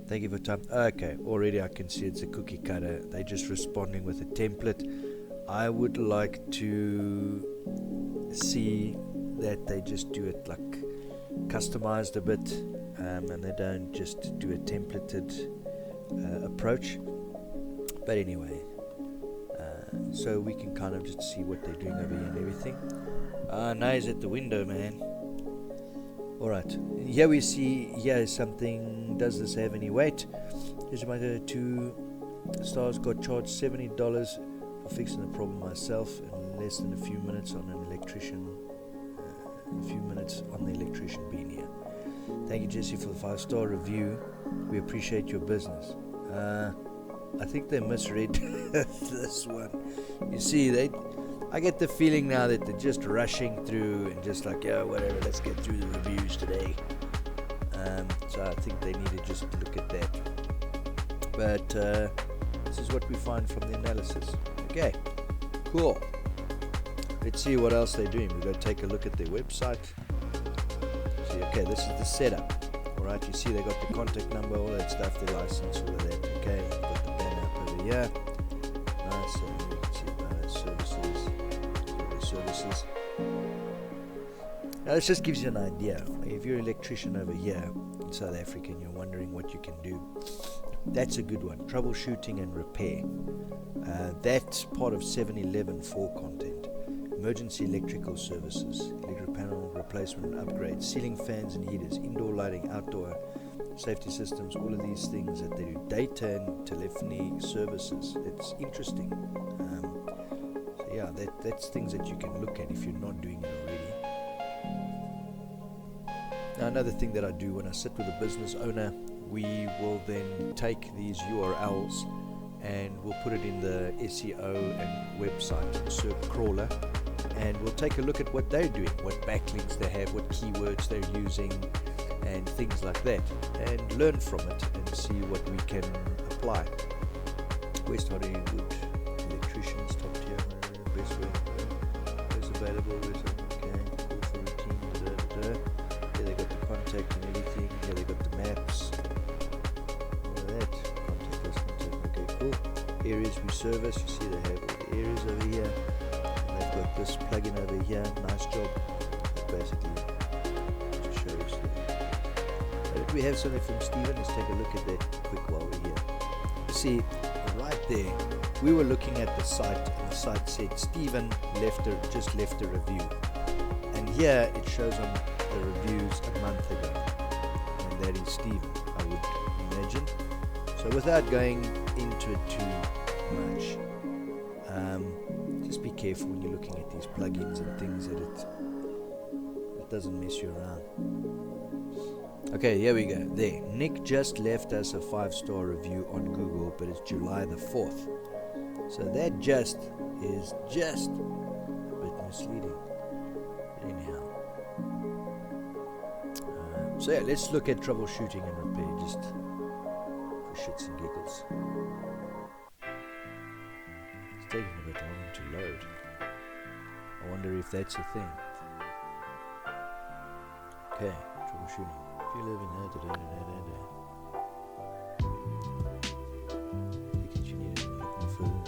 Thank you for time. Okay, already I can see it's a cookie cutter. They're just responding with a template. I would like to see that they just do it like customized a bit, and they don't just do a templated approach. But anyway, so we can kind of just see what they're doing over here and everything. Nai's at the window, man. Alright, here we see, here is something, does this have any weight? Here's my 2 stars, got charged $70 for fixing the problem myself in less than a few minutes on the electrician being here. Thank you, Jesse, for the 5-star review. We appreciate your business. I think they misread this one. You see, I get the feeling now that they're just rushing through and just like, yeah, whatever, let's get through the reviews today. So I think they need to just look at that. But this is what we find from the analysis. Okay, cool. Let's see what else they're doing. We'll go take a look at their website. See, okay, this is the setup. Alright, you see they got the contact number, all that stuff, their license, all of that. Okay, got the banner up over here. Nice, and you can see about services. Now this just gives you an idea. If you're an electrician over here in South Africa and you're wondering what you can do, that's a good one. Troubleshooting and repair. That's part of 711 for content. Emergency electrical services, electric panel replacement and upgrades, ceiling fans and heaters, indoor lighting, outdoor safety systems, all of these things that they do. Data and telephony services. It's interesting. So yeah, that's things that you can look at if you're not doing it already. Now another thing that I do when I sit with a business owner, we will then take these URLs and we'll put it in the SEO and website SERP crawler, and we'll take a look at what they're doing, what backlinks they have, what keywords they're using, and things like that, and learn from it and see what we can apply. West Hollywood electricians, top tier, best way, is available, okay, call for routine, Here they got the contact and everything, here they got the maps, all of that, contact us, okay, cool. Areas we service, you see they have all the areas over here, and they've got this plugin over here, nice job, basically to show us that. But if we have something from Stephen, let's take a look at that quick while we're here. You see, right there, we were looking at the site, and the site said Stephen just left a review, and here it shows on the reviews a month ago, and that is Steven, I would imagine. So without going into it too much, just be careful when you're looking at these plugins and things that it doesn't mess you around. Okay, here we go. There, Nick just left us a 5-star review on Google, but it's July the 4th. So that just is just a bit misleading. Anyhow. So yeah, let's look at troubleshooting and repair just for shits and giggles. It's taking a bit long to load. I wonder if that's a thing. Okay, troubleshooting. If you live in because you need to look more further.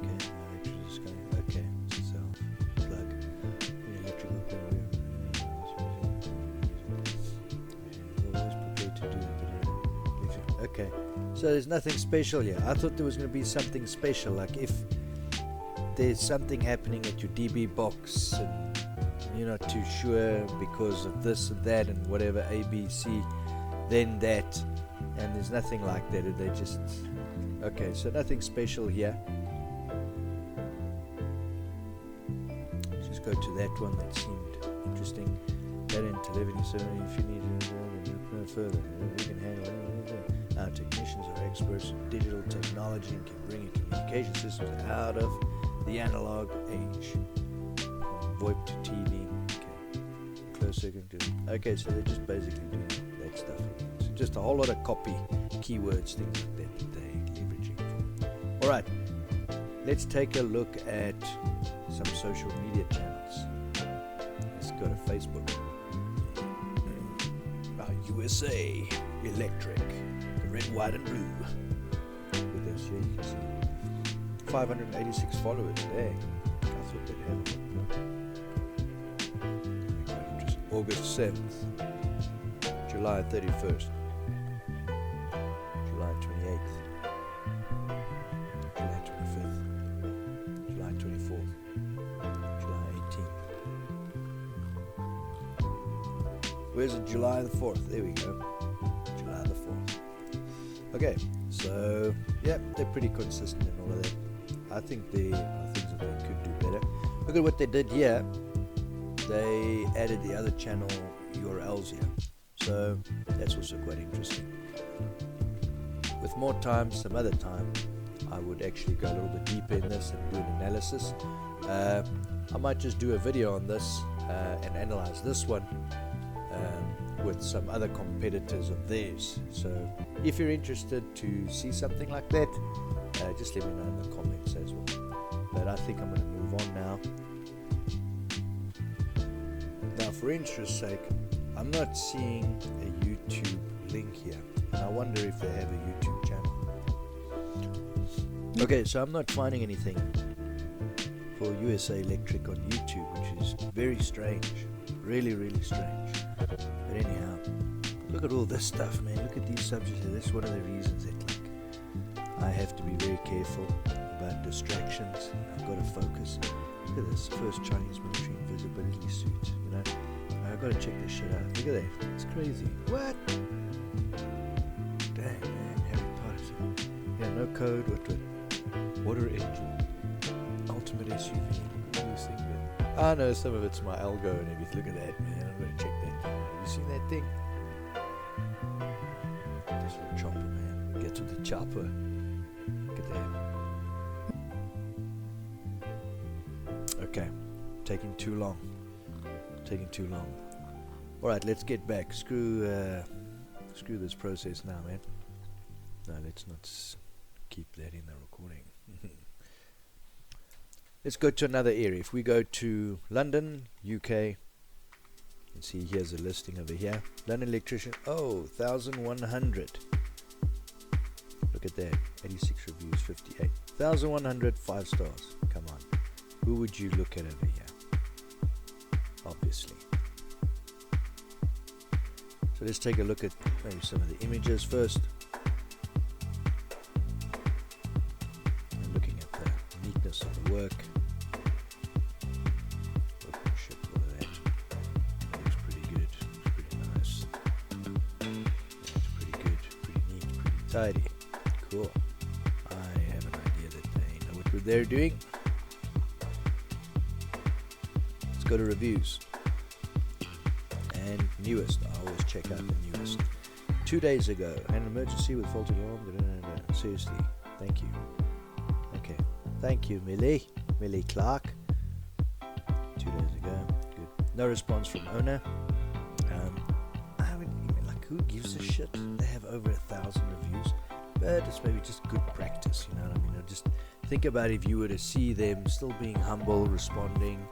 Okay, my electric is going. Okay, so plug. Electrical always prepared to do it. Okay, so there's nothing special here. I thought there was going to be something special, like if there's something happening at your DB box and you're not too sure because of this and that and whatever A, B, C, then that, and there's nothing like that. They just okay, so nothing special here. Just go to that one that seemed interesting. That in telephony, so if you need no further, we can handle it. Our technicians are experts in digital technology and can bring your communication systems out of the analog age. VoIP to TV. Okay. Close second to. Okay, so they're just basically doing that stuff again. So just a whole lot of copy, keywords, things like that they're leveraging for. Alright, let's take a look at some social media channels. Let's go to Facebook. USA Electric, the red, white, and blue. With this here, you can see 586 followers. Dang, I thought they'd have a lot more. August 7th, July 31st, July 28th, July 25th, July 24th, July 18th. Where's it? July the 4th. There we go. July the 4th. Okay, so yeah, they're pretty consistent in all of that. I think there are things that they could do better. Look at what they did here. They added the other channel URLs here. So that's also quite interesting. With more time, some other time, I would actually go a little bit deeper in this and do an analysis. I might just do a video on this and analyze this one with some other competitors of theirs. So if you're interested to see something like that, just let me know in the comments as well. But I think I'm going to move on now. Now, for interest's sake, I'm not seeing a YouTube link here, and I wonder if they have a YouTube channel. Okay, so I'm not finding anything for USA Electric on YouTube, which is very strange, really, really strange. But anyhow, look at all this stuff, man. Look at these subjects here. That's one of the reasons that I have to be very careful about distractions. I've got to focus. Look at this, first Chinese military invisibility suit. You know, I've got to check this shit out. Look at that, it's crazy. What? Dang, man, Harry Potter. Yeah, no code. What? Water engine, ultimate SUV. What do you think that? I know some of it's my algo and everything. Look at that, man. I'm gonna check that thing out. Have you seen that thing? This little chopper, man. Get to the chopper. Look at that. Okay, taking too long. Alright, let's get back. Screw this process now, man. No, let's not keep that in the recording. Let's go to another area. If we go to London, UK, you can see here's a listing over here. London electrician, 1,100. Look at that, 86 reviews, 58. 1,100, 5 stars. Come on. Who would you look at over here? Obviously. So let's take a look at maybe some of the images first. And looking at the neatness of the work. Workmanship, all of that. Looks pretty good. Looks pretty nice. Tidy. Cool. I have an idea that they know what they're doing. Let's go to reviews. And newest. I always check out the newest. 2 days ago, an emergency with faulty alarm. Seriously. Thank you. Okay. Thank you, Millie Clark. 2 days ago. Good. No response from owner. I mean, like, who gives a shit? They have over 1,000 reviews. But it's maybe just good practice, you know what I mean? Just think about if you were to see them still being humble, responding,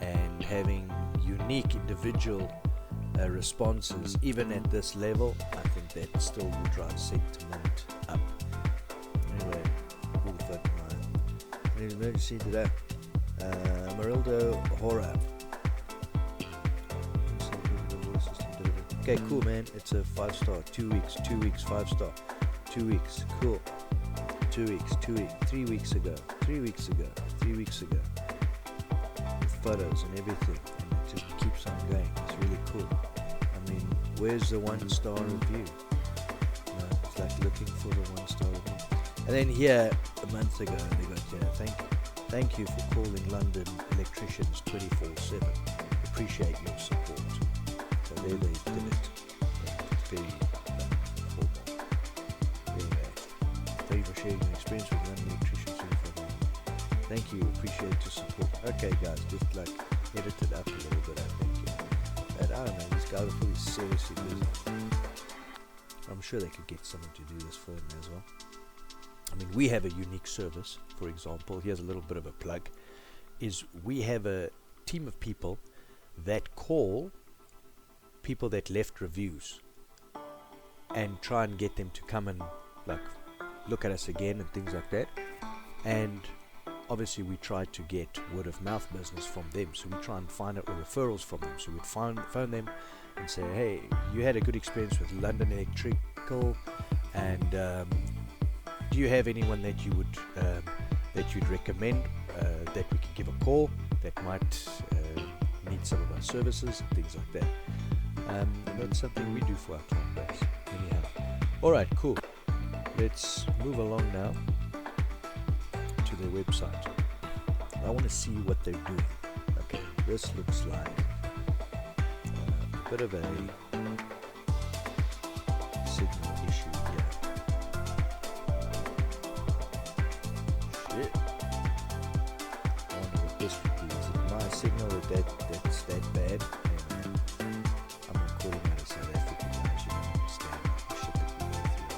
and having unique individual responses, even at this level. I think that still will drive sentiment up. Anyway, who the fuck am I? An emergency today. Marildo Hora. Okay, cool, man. It's a 5-star. 2 weeks, 5-star. 2 weeks, cool. 2 weeks, 3 weeks ago. 3 weeks ago. With photos and everything. And it just keeps on going. It's really cool. I mean, where's the 1-star review? It's like looking for the 1-star review. And then here, a month ago, they got thank you for calling London electricians 24/7. Appreciate your support. So there they did it. It's very formal. Anyway, thank you for sharing your experience with London electricians 24/7. Thank you, appreciate your support. Okay, guys, just like edit it up a little bit, I think. But I don't know, these guys are probably seriously busy. I'm sure they could get someone to do this for them as well. I mean, we have a unique service. For example, here's a little bit of a plug, is we have a team of people that call people that left reviews and try and get them to come and like look at us again and things like that. And obviously we try to get word of mouth business from them, so we try and find out referrals from them. So we'd phone them and say, hey, you had a good experience with London Electrical, and do you have anyone that you would that you'd recommend that we could give a call that might need some of our services and things like that. That's something we do for our client base. Anyhow, alright, cool. Let's move along now to their website. I want to see what they're doing. Okay, this looks like a bit of a signal issue here. Shit. I wonder what this would be. Is it my signal that's that bad? I'm not calling out of South Africa, guys. You don't understand the shit that we go through.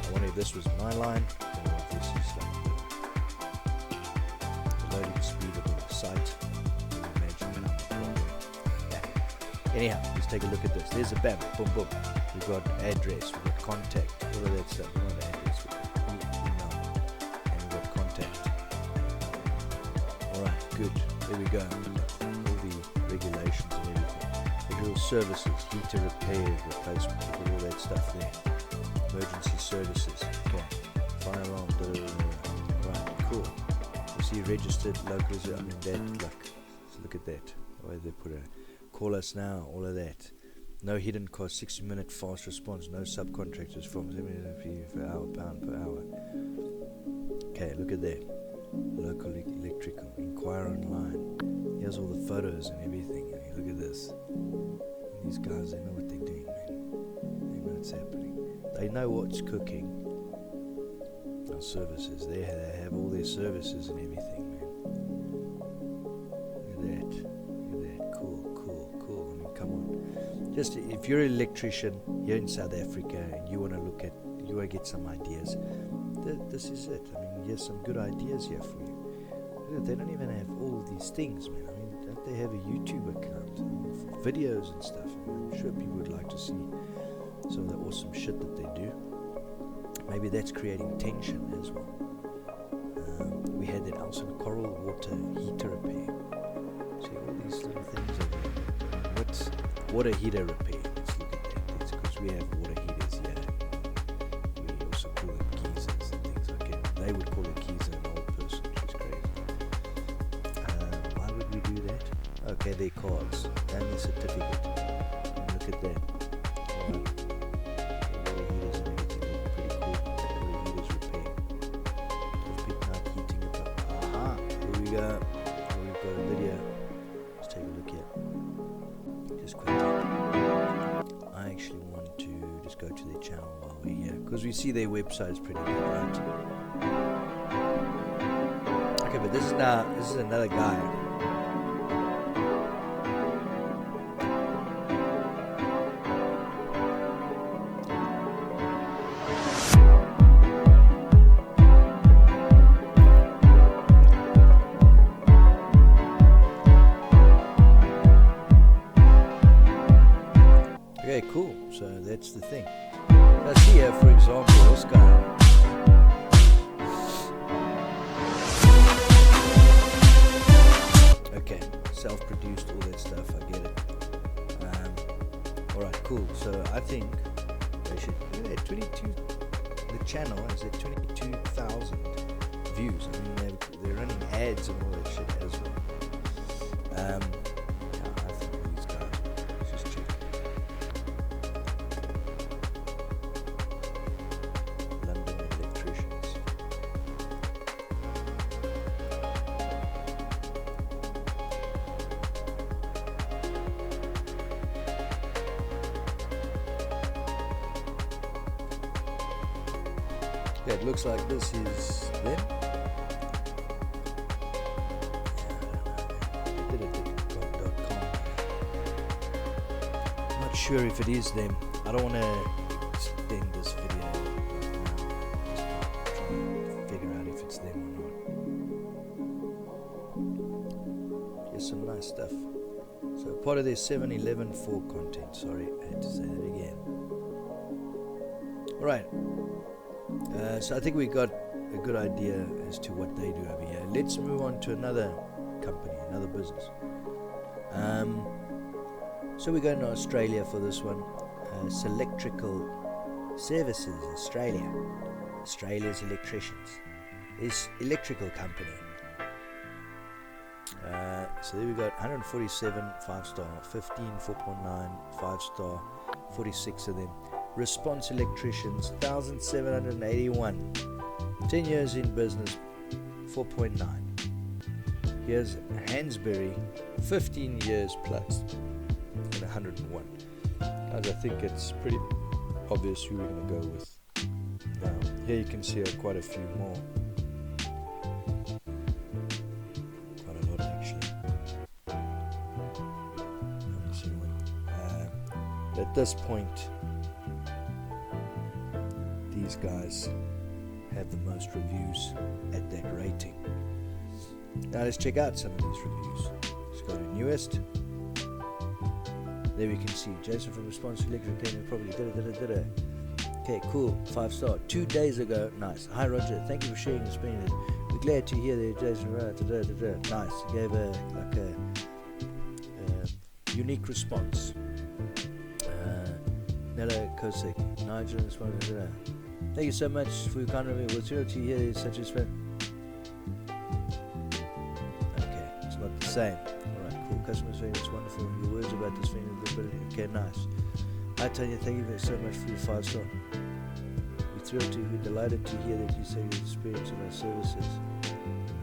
I wonder if this was my line or if this is like the loading speed of the site. You imagine when I'm recording. Yeah. Anyhow, let's take a look at this. There's a bam, boom, boom. We've got address, we've got contact, all of that stuff. We want address, we've got email, and we've got contact. Alright, good. There we go. All the regulations and everything. Visual services, heater repair, replacement, all that stuff there. Emergency services. Okay. Fire alarm. Right, cool. You see registered locals. I mean that, like, so look at that. The way they put it. Call us now, all of that. No hidden cost, 60-minute fast response, no subcontractors from 7 per hour, pound per hour. Okay, look at that. Local electrical, inquire online. Here's all the photos and everything. I mean, look at this. These guys, they know what they're doing, man. They know what's happening. They know what's cooking. Our services, they have all their services and everything, man. Look at that. Cool. I mean, come on. Just if you're an electrician here in South Africa and you want to get some ideas, this is it. I mean, here's some good ideas here for you. They don't even have all these things, man. I mean, don't they have a YouTube account for videos and stuff? I mean, I'm sure people would like to see some of the awesome shit that they do. Maybe that's creating tension as well. We had that Elson Coral water heater repair. See all these little things over there. What's water heater repair? Let's look at that. It's because we have water heaters here. We also call them geysers and things like that. They would call a geyser an old person, which is crazy. Why would we do that? Okay, their cards and the certificate. Look at that. water heaters and everything look pretty cool. Water heaters repair. Off-peak night heating it up. Aha! Here we go. We've got a video. Let's take a look here. Just quickly. I actually want to just go to their channel while we're here, because we see their website is pretty good, right? Okay, but this is another guy. Okay, cool. So that's the thing. Now see here, for example, this guy. Okay, self-produced, all that stuff. I get it. All right, cool. So I think they should. 22. The channel is at 22,000 views. I mean, they're running ads and all that shit as well. Yeah, I think these guys. Let's just check. London electricians. Yeah, it looks like this is them. They did it at .com. I'm not sure if it is them. I don't want to extend this video right now. Just try and figure out if it's them or not. Here's some nice stuff. So part of their 7-Eleven 4 content. Sorry, I had to say that again. Alright. So I think we got a good idea as to what they do over here. Let's move on to another company, another business. So we're going to Australia for this one. Selectrical Services Australia. Australia's electricians. This electrical company. So there we got 147 5-star, 15 4.9 5-star, 46 of them. Response electricians, 1,781. 10 years in business, 4.9. Here's Hansberry, 15 years plus, and 101. Guys, I think it's pretty obvious who we're going to go with. Now, here you can see quite a few more. Quite a lot, actually. Let me see one. At this point, these guys have the most reviews at that rating. Now let's check out some of these reviews. Let's go to newest. There we can see Jason from Response Electric probably did it. Okay, cool. 5-star. 2 days ago. Nice. Hi Roger. Thank you for sharing and explaining it. We're glad to hear that Jason. Nice. He gave a unique response. Nella Kosek. Nigel responded. Thank you so much for your kind review. We're thrilled to hear such as friend. Okay, it's not the same. Alright, cool. Customers saying it's wonderful. Your words about this thing is ability. Okay, nice. Hi Tanya, thank you so much for your 5-star. We're delighted to hear that you say your experience in our services.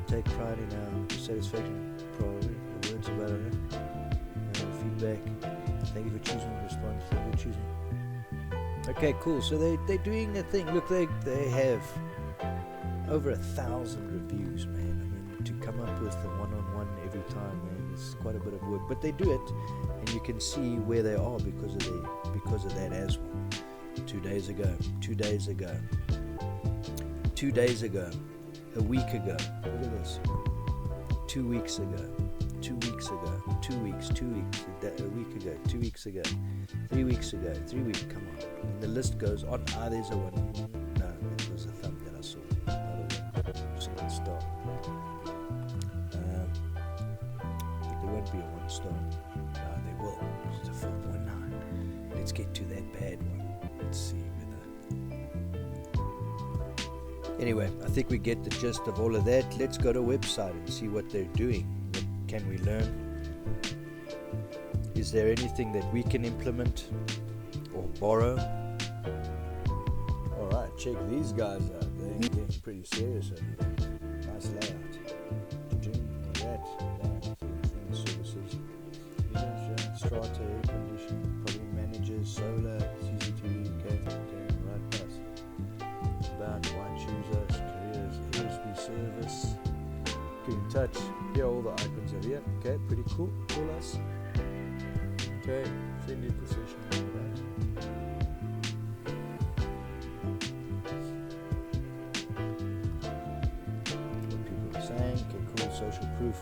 Take pride in our satisfaction, probably. Your words about it. Feedback. Thank you for choosing to respond. Thank you for choosing. Okay, cool. So they're doing a thing. Look, they have over 1,000 reviews, man. I mean, to come up with the one-on-one every time, man, it's quite a bit of work. But they do it, and you can see where they are because of that as well. 2 days ago, 2 days ago, 2 days ago, a week ago. Look at this. 2 weeks ago, 2 weeks ago, 2 weeks, 2 weeks, a week ago, 2 weeks ago, 3 weeks ago, 3 weeks, come on. And the list goes on. There's a one. No, that was a thumb that I saw. Not a single star. There won't be a 1-star. There will. It's a 4.9. Let's get to that bad one. Let's see whether. Anyway, I think we get the gist of all of that. Let's go to a website and see what they're doing. What can we learn? Is there anything that we can implement? or borrow. Alright, check these guys out. They're getting pretty serious over here. Nice layout. Services. Strata, air conditioning, property managers, solar, CCTV, okay, right pass. About white choosers, careers, USB service. Get in touch. Here are all the icons over here. Okay, pretty cool. Call us. Okay, friendly position. What people are saying. Okay, cool. Social proof.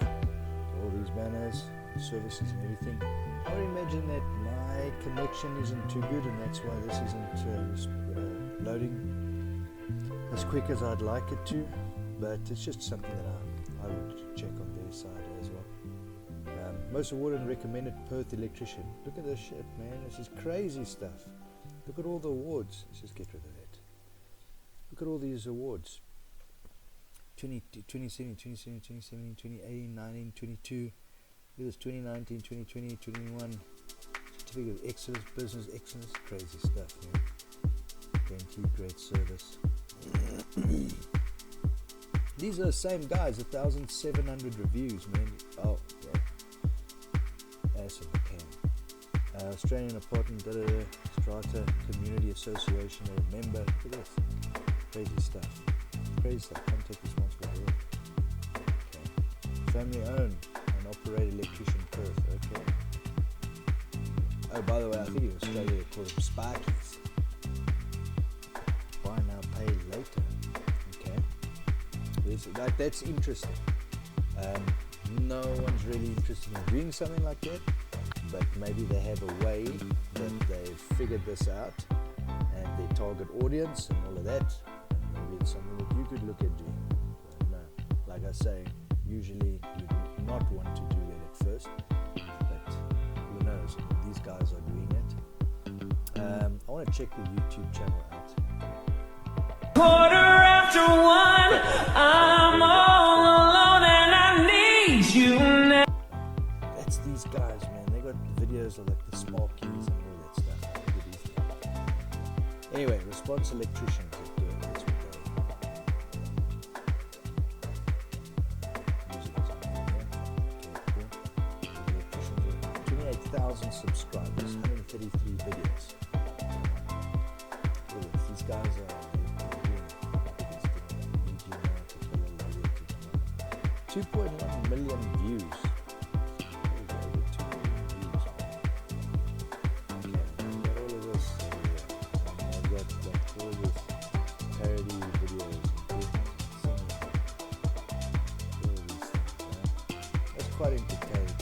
All these banners, services and everything. I would imagine that my connection isn't too good and that's why this isn't loading as quick as I'd like it to, but it's just something that I would check on their side as well. Most awarded and recommended Perth electrician. Look at this shit, man. This is crazy stuff. Look at all the awards. Let's just get rid of that. Look at all these awards. 2017, 2018, 19, 22. Look at this, 2019, 2020, 21. Certificate of Excellence, Business Excellence. Crazy stuff, man. Guaranteed great service. These are the same guys, 1,700 reviews, man. Oh, yeah. As if I can. Australian Apartment, Strata Community Association, a member. Look at this. Crazy stuff. Crazy stuff. Contact responsible. Okay. Family owned and operated electrician Perth. Okay. Oh, by the way, I think in Australia they call them Sparkies. Buy now, pay later. Okay. That's interesting. No one's really interested in doing something like that, but maybe they have a way that they've figured this out and their target audience and all of that. Maybe it's something that you could look at doing. No, like I say, usually you do not want to do that at first, but who knows? These guys are doing it. I want to check the YouTube channel out. 1:15, I'm all alone and I need you now. That's these guys, man. They got videos of like the Sparkies and all that stuff. Look at these guys. Anyway, response electricians. Let's do it. That's what music is on there. Okay, cool. Electricians, 28,000 subscribers, 133 videos. Look at this. These guys are 2.1 million views. Quite entertaining.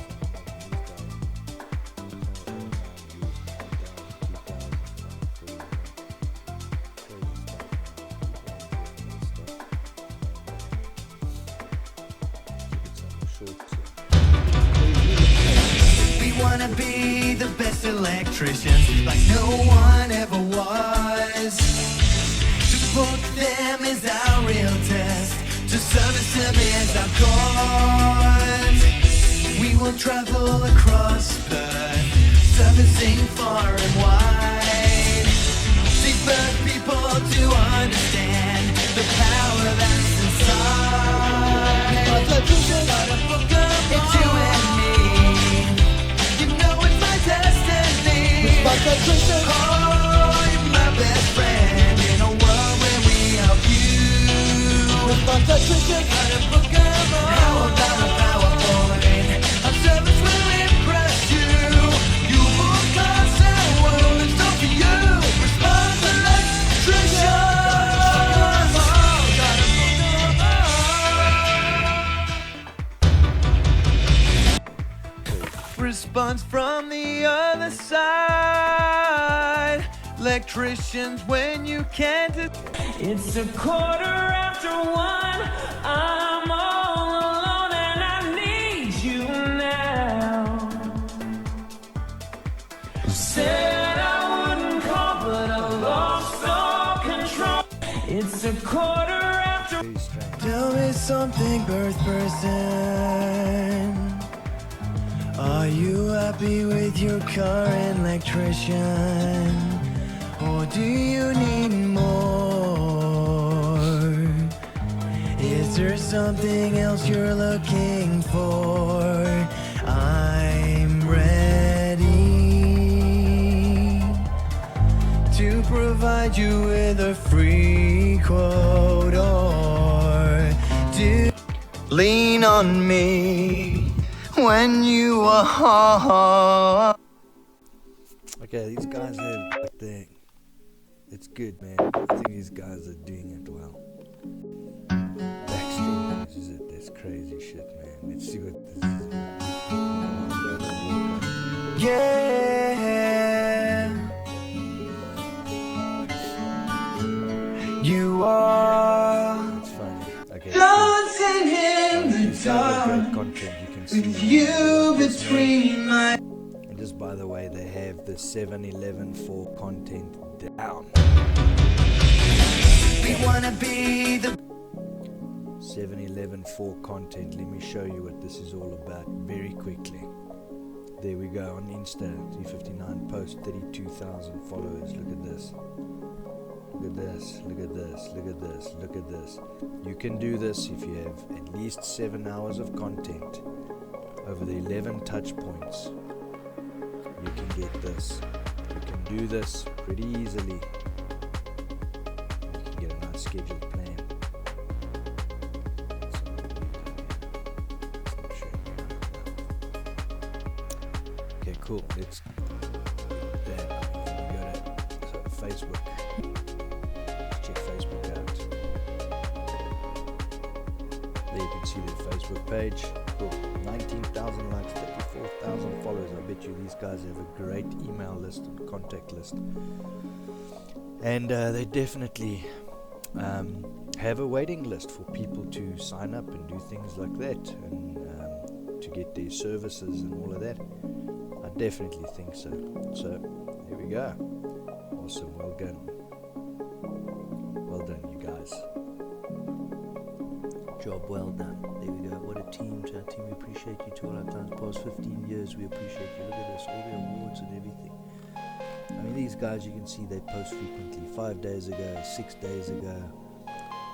We wanna be the best electricians like no one ever was. To book them is our real test. To service them is our cause. We will travel across Perth, servicing far and wide. Seek Perth people to understand the power that's inside. It's you and me. You know it's my destiny. Oh, you're my best friend in a world where we help you. How about a PowerPoint? Our service will impress you. You will cause our world is up to you. Response electrician. Response from the other side. Electricians when you can't. It's 1:15, I'm all alone and I need you now. Said I wouldn't call, but I lost all control. It's 1:15. Tell me something, birth person. Are you happy with your current electrician? Or do you need more? Is there something else you're looking for? I'm ready to provide you with a free quote, or do lean on me when you are. Okay, these guys have like thing. It's good, man. I think these guys are doing it well. Backstream manages it. That's crazy shit, man. Let's see what this is. Yeah, you are. It's funny. Okay. Lost in the These guys have great dark content. You can see. with you between my. And just by the way, they have the 7-Eleven for content down. We wanna be the 7-Eleven for content. Let me show you what this is all about very quickly. There we go on Insta, 359 posts, 32,000 followers. Look at this. Look at this, look at this, look at this, look at this. You can do this if you have at least 7 hours of content over the 11 touch points. You can get this. You can do this pretty easily. You can get a nice scheduled plan. Okay, cool. Let's do that. We go to Facebook. Let's check Facebook out. There you can see their Facebook page. Cool. 19,000 likes, 34,000 followers. I bet you these guys have a great email list and contact list. And they definitely have a waiting list for people to sign up and do things like that, and to get their services and all of that. I definitely think so. So, here we go. Awesome. Well done. Well done, you guys. Job well done. There we go. What a team. To our team, we appreciate you. To all our clients, past 15 years, we appreciate you. Look at this, all the awards and everything. I mean, these guys, you can see they post frequently. 5 days ago, 6 days ago,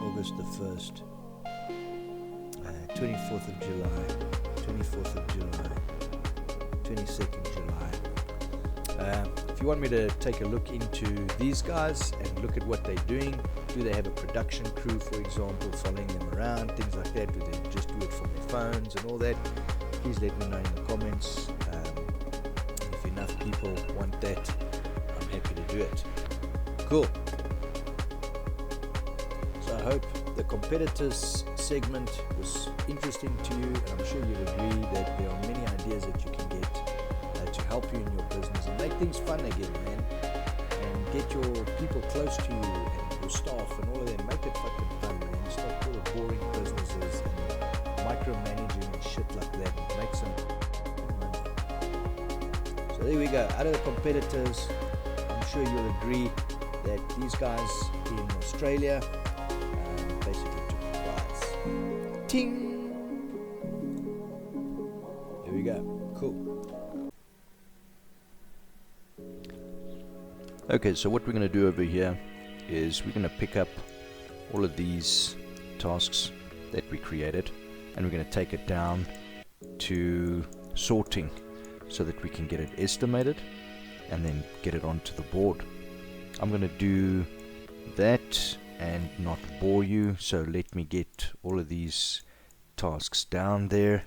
August the 1st, 24th of July, 24th of July, 22nd July. If you want me to take a look into these guys and look at what they're doing, do they have a production crew, for example, following them around, things like that? Do they just do it from their phones and all that? Please let me know in the comments. If enough people want that, I'm happy to do it. Cool. So I hope the competitors segment was interesting to you, and I'm sure you'll agree that there are many ideas that you can get to help you in your business and make things fun again, man, and get your people close to you and your staff and all of that. Make it fucking fun, man. Stop all the boring businesses and micromanaging and shit like that. Make some money. So there we go. Out of the competitors, I'm sure you'll agree that these guys in Australia basically took the prize. Ting! There we go. Cool. Okay, so what we're going to do over here is we're going to pick up all of these tasks that we created, and we're going to take it down to sorting so that we can get it estimated and then get it onto the board. I'm going to do that and not bore you, so let me get all of these tasks down there.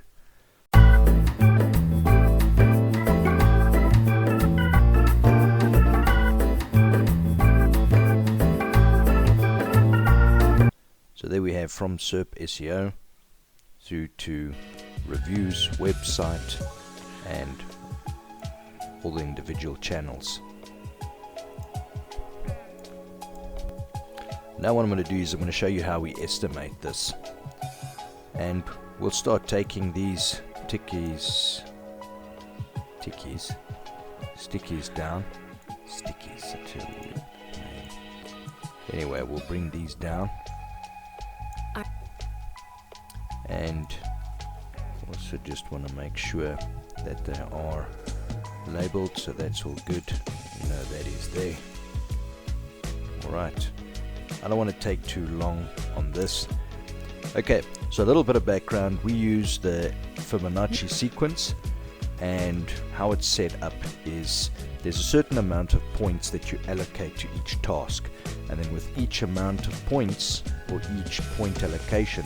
So there we have from SERP SEO through to reviews, website, and all the individual channels. Now what I'm going to do is I'm going to show you how we estimate this, and we'll start taking these stickies down. Stickies, I tell you. Anyway, we'll bring these down, and also just want to make sure that they are labeled, so that's all good. You know that is there. Alright, I don't want to take too long on this. Okay, so a little bit of background. We use the Fibonacci sequence, and how it's set up is there's a certain amount of points that you allocate to each task, and then with each amount of points, or each point allocation,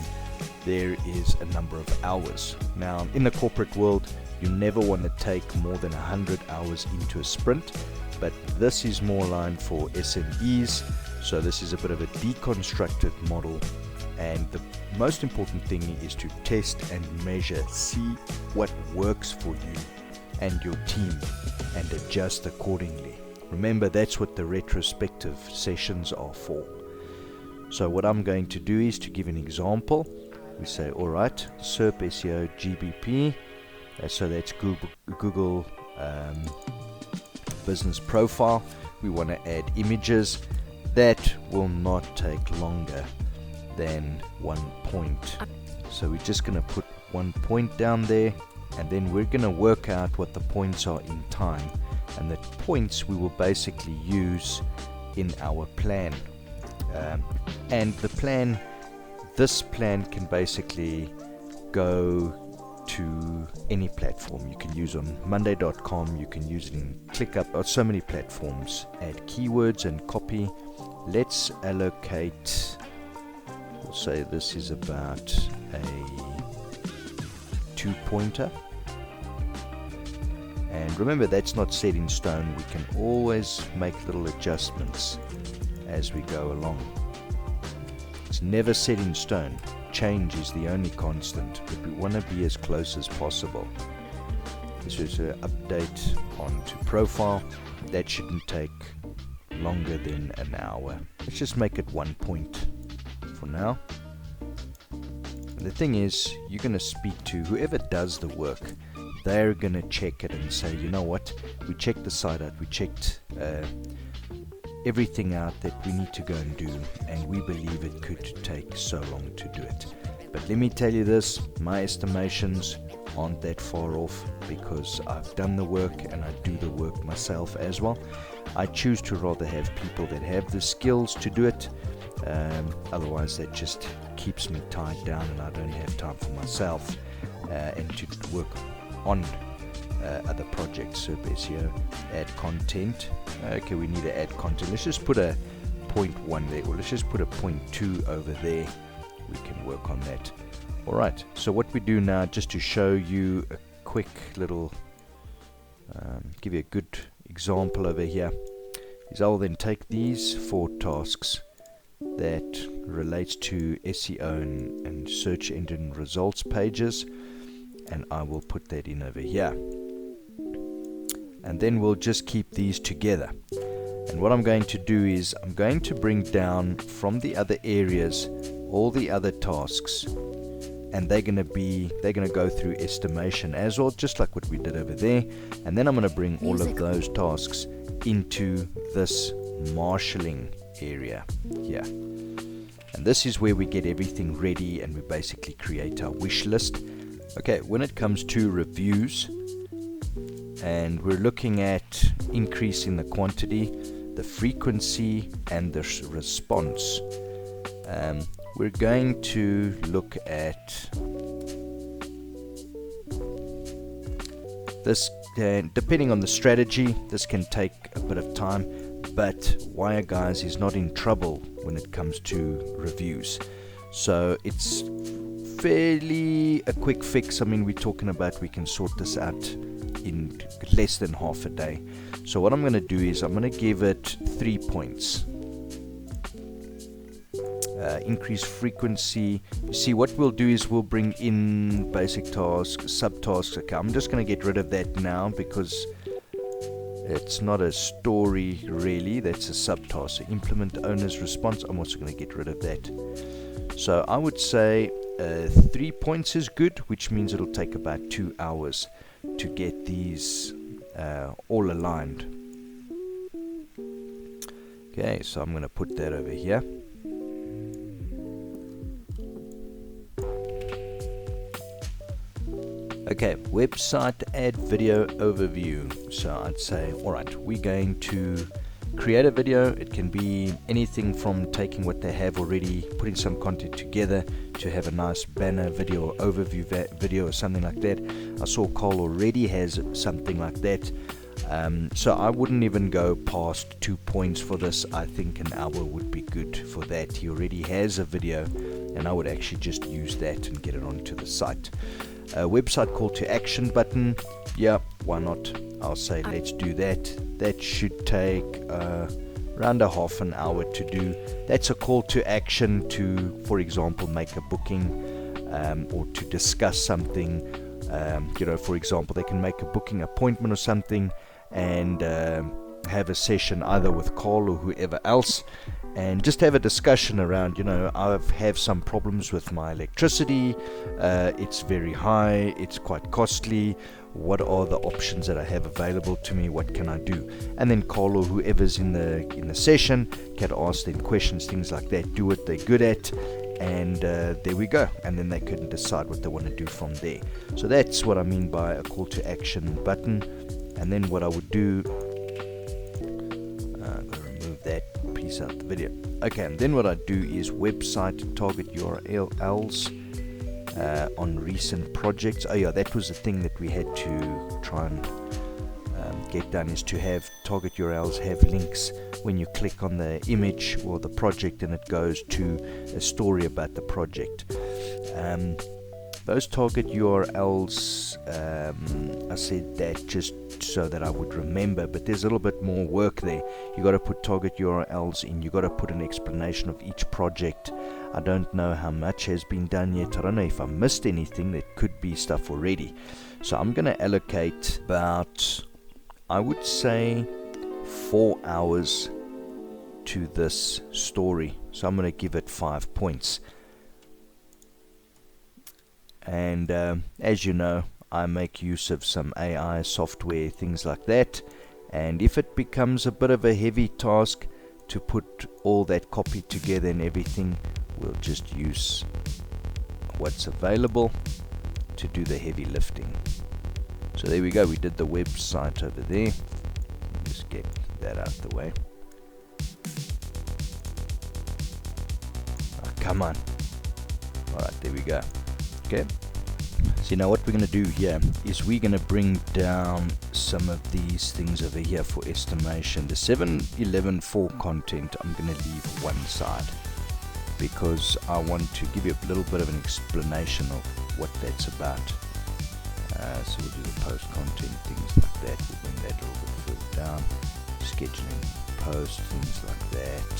there is a number of hours. Now in the corporate world, you never want to take more than 100 hours into a sprint, but this is more aligned for SMEs, so this is a bit of a deconstructed model, and the most important thing is to test and measure, see what works for you and your team, and adjust accordingly. Remember, that's what the retrospective sessions are for. So what I'm going to do is to give an example. We say, alright, SERP SEO GBP, so that's Google Business Profile. We want to add images. That will not take longer than 1 point. So we're just going to put 1 point down there, and then we're going to work out what the points are in time, and the points we will basically use in our plan. And the plan, this plan can basically go to any platform. You can use on monday.com, you can use it in ClickUp, or so many platforms. Add keywords and copy. Let's allocate, we'll say this is about a 2-pointer. And remember, that's not set in stone. We can always make little adjustments as we go along. It's never set in stone. Change is the only constant, but we want to be as close as possible. This is an update onto profile. That shouldn't take longer than an hour. Let's just make it 1 point for now. And the thing is, you're going to speak to whoever does the work. They're going to check it and say, you know what, we checked the site out, we checked everything out that we need to go and do, and we believe it could take so long to do it. But let me tell you this, my estimations aren't that far off, because I've done the work and I do the work myself as well. I choose to rather have people that have the skills to do it, otherwise that just keeps me tied down and I don't have time for myself and to work on other projects. SERP SEO, add content. Okay, we need to add content. Let's just put a 0.1 there, or let's just put a 0.2 over there. We can work on that. Alright, so what we do now, just to show you a quick little, give you a good example over here, is I'll then take these 4 tasks that relates to SEO and search engine results pages, and I will put that in over here. And then we'll just keep these together. And what I'm going to do is I'm going to bring down from the other areas all the other tasks, and they're going to go through estimation as well, just like what we did over there. And then I'm going to bring all of those tasks into this marshalling area here. And this is where we get everything ready and we basically create our wish list. Okay, when it comes to reviews, and we're looking at increasing the quantity, the frequency, and the response. We're going to look at this, depending on the strategy, this can take a bit of time, but WireGuys is not in trouble when it comes to reviews. So it's fairly a quick fix. I mean, we're talking about we can sort this out in less than half a day. So what I'm going to do is I'm going to give it 3 points. Increase frequency. You see, what we'll do is we'll bring in basic tasks, subtasks. Okay, I'm just going to get rid of that now because it's not a story really, that's a subtask. So implement owner's response, I'm also going to get rid of that. So I would say 3 points is good, which means it'll take about 2 hours to get these all aligned. Okay, so I'm going to put that over here. Okay, website add video overview. So I'd say, alright, we're going to create a video. It can be anything from taking what they have already, putting some content together to have a nice banner video or overview video or something like that. I saw Carl already has something like that. So I wouldn't even go past 2 points for this. I think an hour would be good for that. He already has a video, and I would actually just use that and get it onto the site. Website call to action button. Yeah, why not? I'll say let's do that. That should take around a half an hour to do. That's a call to action to, for example, make a booking or to discuss something. For example, they can make a booking appointment or something and have a session either with Carl or whoever else, and just have a discussion around, I have some problems with my electricity, it's very high, it's quite costly, what are the options that I have available to me, what can I do? And then Carl or whoever's in the session can ask them questions, things like that, do what they're good at, and there we go, and then they can decide what they want to do from there. So that's what I mean by a call to action button. And then what I would do, I'm going to remove that piece out of the video. Okay, and then what I do is website target URLs on recent projects. Oh yeah, that was the thing that we had to try and get done, is to have target URLs have links when you click on the image or the project, and it goes to a story about the project. Those target URLs, I said that just so that I would remember, but there's a little bit more work there. You got to put target URLs in, you got to put an explanation of each project. I don't know how much has been done yet. I don't know if I missed anything. There could be stuff already. So I'm going to allocate about, I would say, 4 hours to this story. So I'm going to give it 5 points. And as you know, I make use of some AI software, things like that, and if it becomes a bit of a heavy task to put all that copy together and everything, we'll just use what's available to do the heavy lifting. So there we go, we did the website over there. Just get that out the way. Oh, come on. Alright, there we go. Okay, so now what we're going to do here is we're going to bring down some of these things over here for estimation. The 7.11.4 content I'm going to leave one side because I want to give you a little bit of an explanation of what that's about. So we'll do the post content, things like that. We'll bring that a little bit further down. Scheduling post, things like that.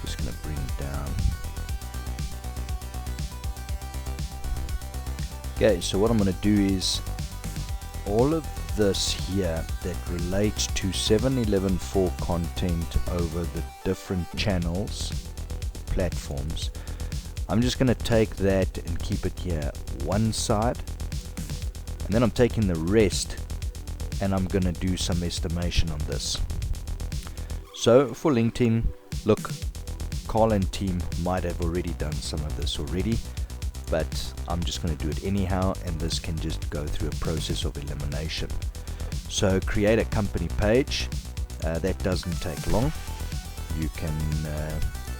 Just going to bring down. Okay, so what I'm going to do is all of this here that relates to 7.11.4 content over the different channels, platforms, I'm just going to take that and keep it here one side, and then I'm taking the rest and I'm going to do some estimation on this. So for LinkedIn, look, Carl and team might have already done some of this already, but I'm just going to do it anyhow, and this can just go through a process of elimination. So create a company page. That doesn't take long. You can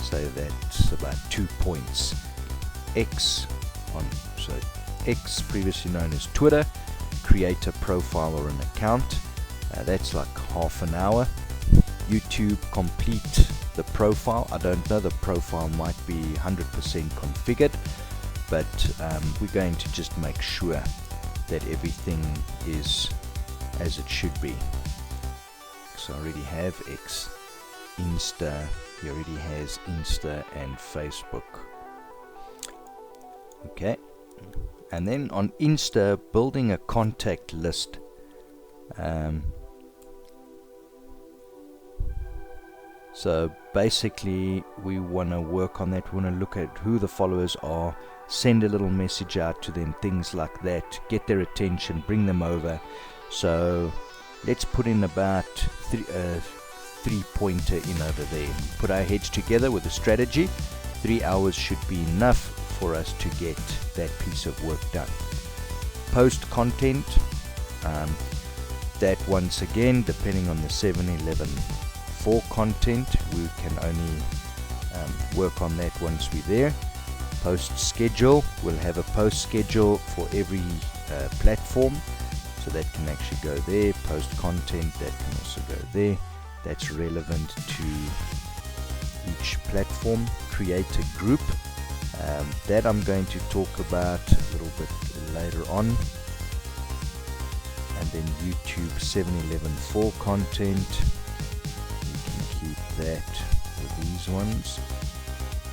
say that's about 2 points. X, previously known as Twitter, create a profile or an account. That's like half an hour. YouTube, complete the profile. I don't know, the profile might be 100% configured, but we're going to just make sure that everything is as it should be. So I already have X, Insta, he already has Insta and Facebook. Okay, and then on Insta, building a contact list. So basically we want to work on that. We want to look at who the followers are, send a little message out to them, things like that, get their attention, bring them over. So let's put in about three-pointer in over there. Put our heads together with a strategy. 3 hours should be enough for us to get that piece of work done. post content. That once again, depending on the 711 for content, we can only work on that once we're there. Post schedule, we'll have a post schedule for every platform, so that can actually go there. Post content, that can also go there. That's relevant to each platform. Create a group, that I'm going to talk about a little bit later on. And then YouTube 711 for content, you can keep that for these ones.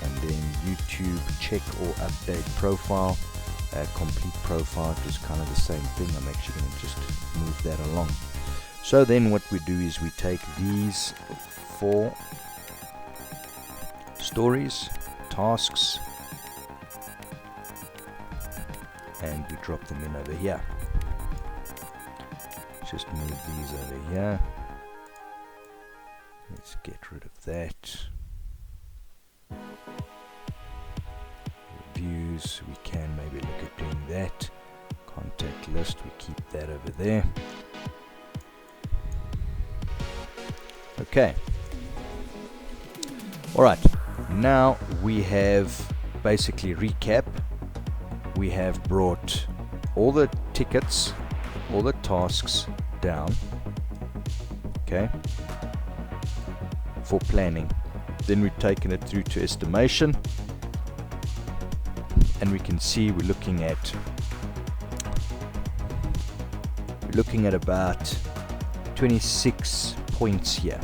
And then YouTube check or update profile, complete profile, just kind of the same thing. I'm actually going to just move that along. So then what we do is we take these 4 stories, tasks, and we drop them in over here. Just move these over here. Let's get rid of that. Reviews, we can maybe look at doing that. Contact list, we keep that over there. Okay. Alright, now we have basically recap. We have brought all the tickets, all the tasks down, okay, for planning. Then we've taken it through to estimation, and we can see we're looking at about 26 points here,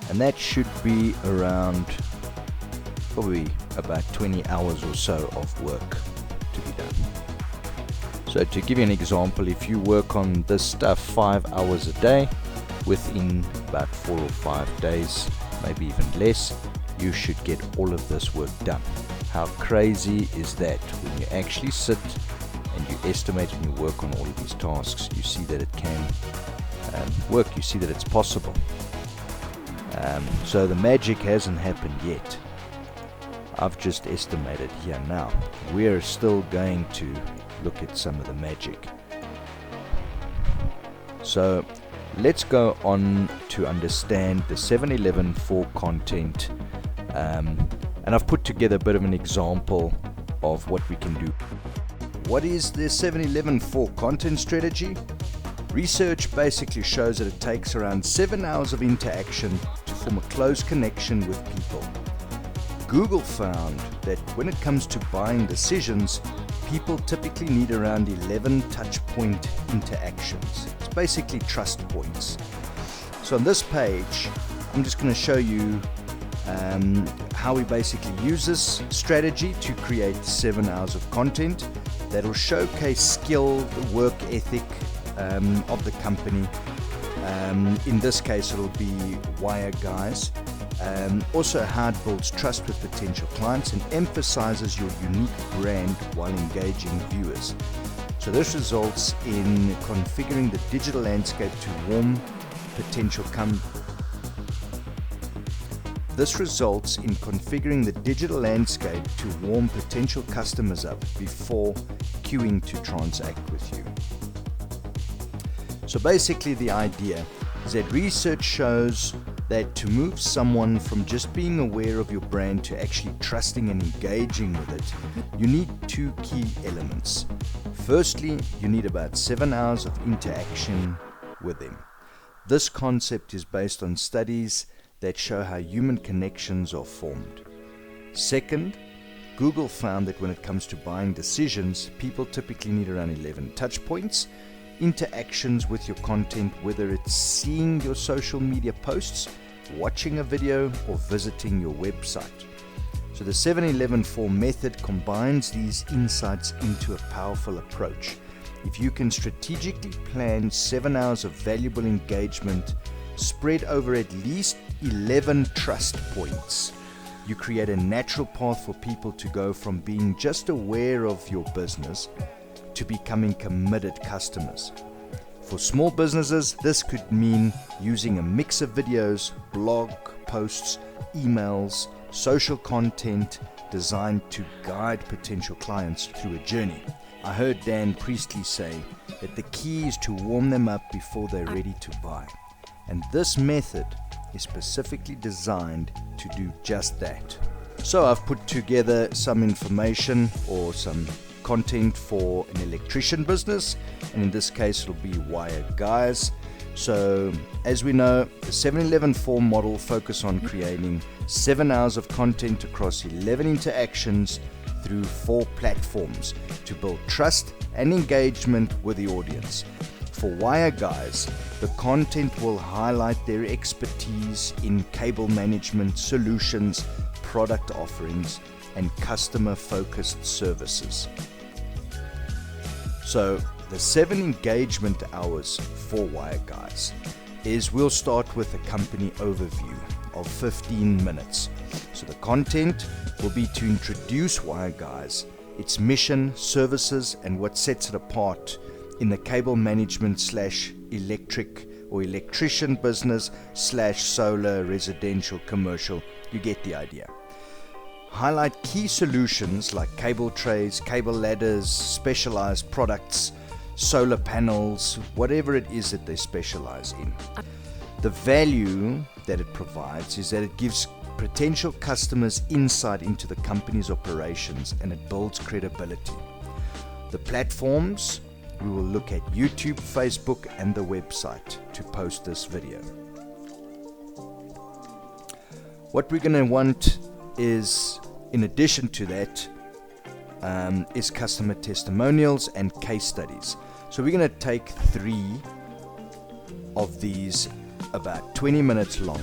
and that should be around probably about 20 hours or so of work to be done. So to give you an example, if you work on this stuff 5 hours a day, within about 4 or 5 days, maybe even less, you should get all of this work done. How crazy is that? When you actually sit and you estimate and you work on all of these tasks, you see that it can work, you see that it's possible. So the magic hasn't happened yet. I've just estimated here now. We're still going to look at some of the magic. So let's go on to understand the 711 for content, and I've put together a bit of an example of what we can do. What is the 711 for content strategy? Research basically shows that it takes around 7 hours of interaction to form a close connection with people. Google found that when it comes to buying decisions, people typically need around 11 touch point interactions. It's basically trust points. So on this page, I'm just going to show you how we basically use this strategy to create 7 hours of content that will showcase skill, the work ethic of the company. In this case, it'll be WireGuys. Also how it builds trust with potential clients and emphasizes your unique brand while engaging viewers. So this results in configuring the digital landscape to warm potential customers up before queuing to transact with you. So basically the idea is that research shows that to move someone from just being aware of your brand to actually trusting and engaging with it, you need 2 key elements. Firstly, you need about 7 hours of interaction with them. This concept is based on studies that show how human connections are formed. Second, Google found that when it comes to buying decisions, people typically need around 11 touch points, interactions with your content, whether it's seeing your social media posts, watching a video, or visiting your website. So the 711 4 method combines these insights into a powerful approach. If you can strategically plan 7 hours of valuable engagement spread over at least 11 trust points, you create a natural path for people to go from being just aware of your business to becoming committed customers. For small businesses, this could mean using a mix of videos, blog posts, emails, social content designed to guide potential clients through a journey. I heard Dan Priestley say that the key is to warm them up before they're ready to buy. And this method is specifically designed to do just that. So I've put together some information or some content for an electrician business, and in this case it'll be WireGuys. So as we know, the 7-11 form model focus on creating 7 hours of content across 11 interactions through 4 platforms to build trust and engagement with the audience. For WireGuys, the content will highlight their expertise in cable management solutions, product offerings, and customer-focused services. So the 7 engagement hours for WireGuys is we'll start with a company overview of 15 minutes. So the content will be to introduce WireGuys, its mission, services, and what sets it apart in the cable management / electric or electrician business / solar, residential, commercial. You get the idea. Highlight key solutions like cable trays, cable ladders, specialized products, solar panels, whatever it is that they specialize in. The value that it provides is that it gives potential customers insight into the company's operations, and it builds credibility. The platforms, we will look at YouTube, Facebook, and the website to post this video. What we're going to want is, in addition to that, is customer testimonials and case studies. So we're going to take 3 of these, about 20 minutes long,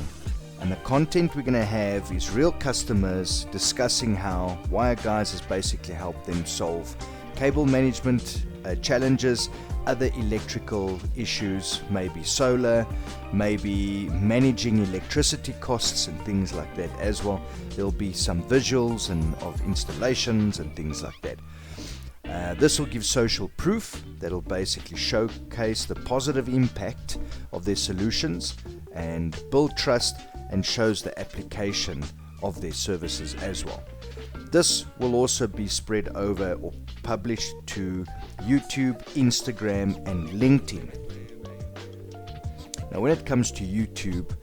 and the content we're going to have is real customers discussing how WireGuys has basically helped them solve cable management challenges, other electrical issues, maybe solar, maybe managing electricity costs and things like that as well. There'll be some visuals and of installations and things like that. This will give social proof that'll basically showcase the positive impact of their solutions and build trust, and shows the application of their services as well. This will also be spread over or published to YouTube, Instagram, and LinkedIn. Now when it comes to YouTube,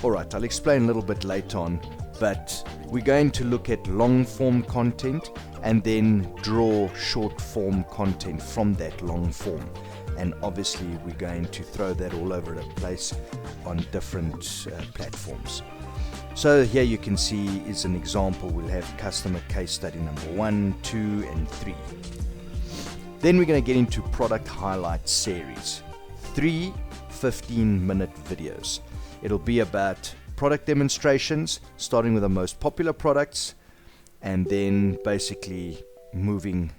alright, I'll explain a little bit later on, but we're going to look at long form content and then draw short form content from that long form. And obviously we're going to throw that all over the place on different platforms. So here you can see is an example. We'll have customer case study number 1, 2, and 3. Then we're going to get into product highlight series. 3 15-minute videos. It'll be about product demonstrations, starting with the most popular products, and then basically moving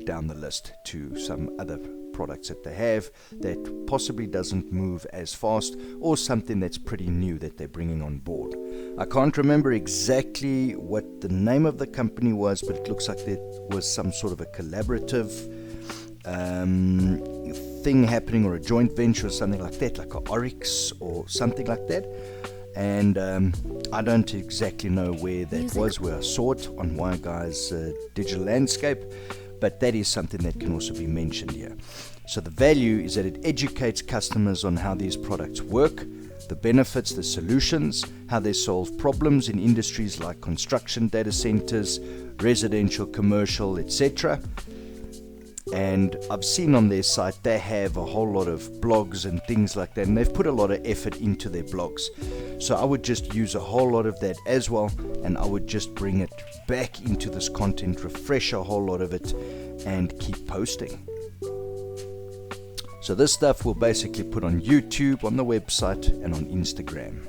down the list to some other products that they have that possibly doesn't move as fast, or something that's pretty new that they're bringing on board. I can't remember exactly what the name of the company was, but it looks like there was some sort of a collaborative thing happening, or a joint venture or something like that, like a Oryx or something like that. And I don't exactly know where that was, where I saw it on WireGuys digital landscape, but that is something that can also be mentioned here. So the value is that it educates customers on how these products work, the benefits, the solutions, how they solve problems in industries like construction, data centers, residential, commercial, etc. And I've seen on their site they have a whole lot of blogs and things like that, and they've put a lot of effort into their blogs. So I would just use a whole lot of that as well, and I would just bring it back into this content, refresh a whole lot of it, and keep posting. So this stuff we'll basically put on YouTube, on the website, and on Instagram.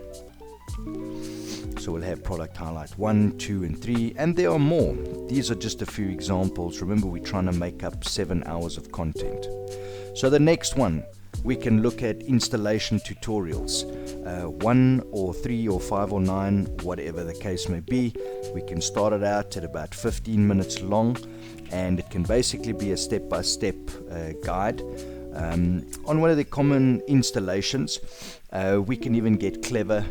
So we'll have product highlight 1, 2, and 3, and there are more. These are just a few examples. Remember, we're trying to make up 7 hours of content. So the next one, we can look at installation tutorials. 1 or 3 or 5 or 9, whatever the case may be. We can start it out at about 15 minutes long, and it can basically be a step-by-step guide on one of the common installations. We can even get clever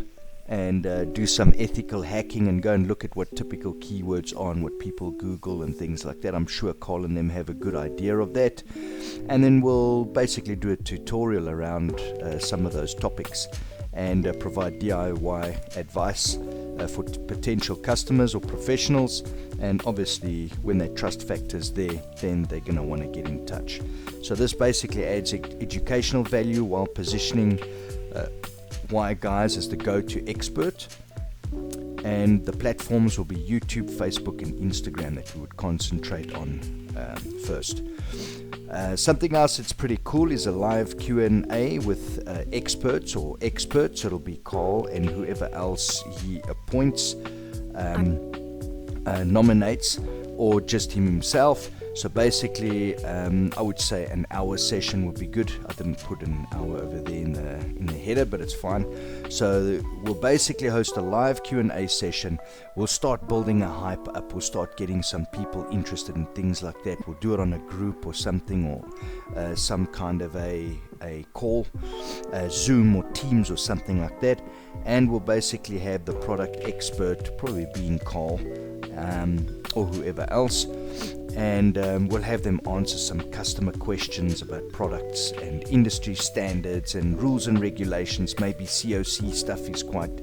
and do some ethical hacking and go and look at what typical keywords are and what people Google and things like that. I'm sure Carl and them have a good idea of that. And then we'll basically do a tutorial around some of those topics and provide DIY advice for potential customers or professionals. And obviously when that trust factor's there, then they're going to want to get in touch. So this basically adds educational value while positioning WireGuys as the go-to expert. And the platforms will be YouTube, Facebook and Instagram that we would concentrate on first. Something else that's pretty cool is a live Q&A with experts. It'll be Carl and whoever else he appoints, nominates, or just him himself. So basically, I would say an hour session would be good. I didn't put an hour over there in the header, but it's fine. So we'll basically host a live Q&A session. We'll start building a hype up. We'll start getting some people interested in things like that. We'll do it on a group or something, or some kind of a call, Zoom or Teams or something like that. And we'll basically have the product expert, probably being Carl, or whoever else. And we'll have them answer some customer questions about products and industry standards and rules and regulations. Maybe COC stuff is quite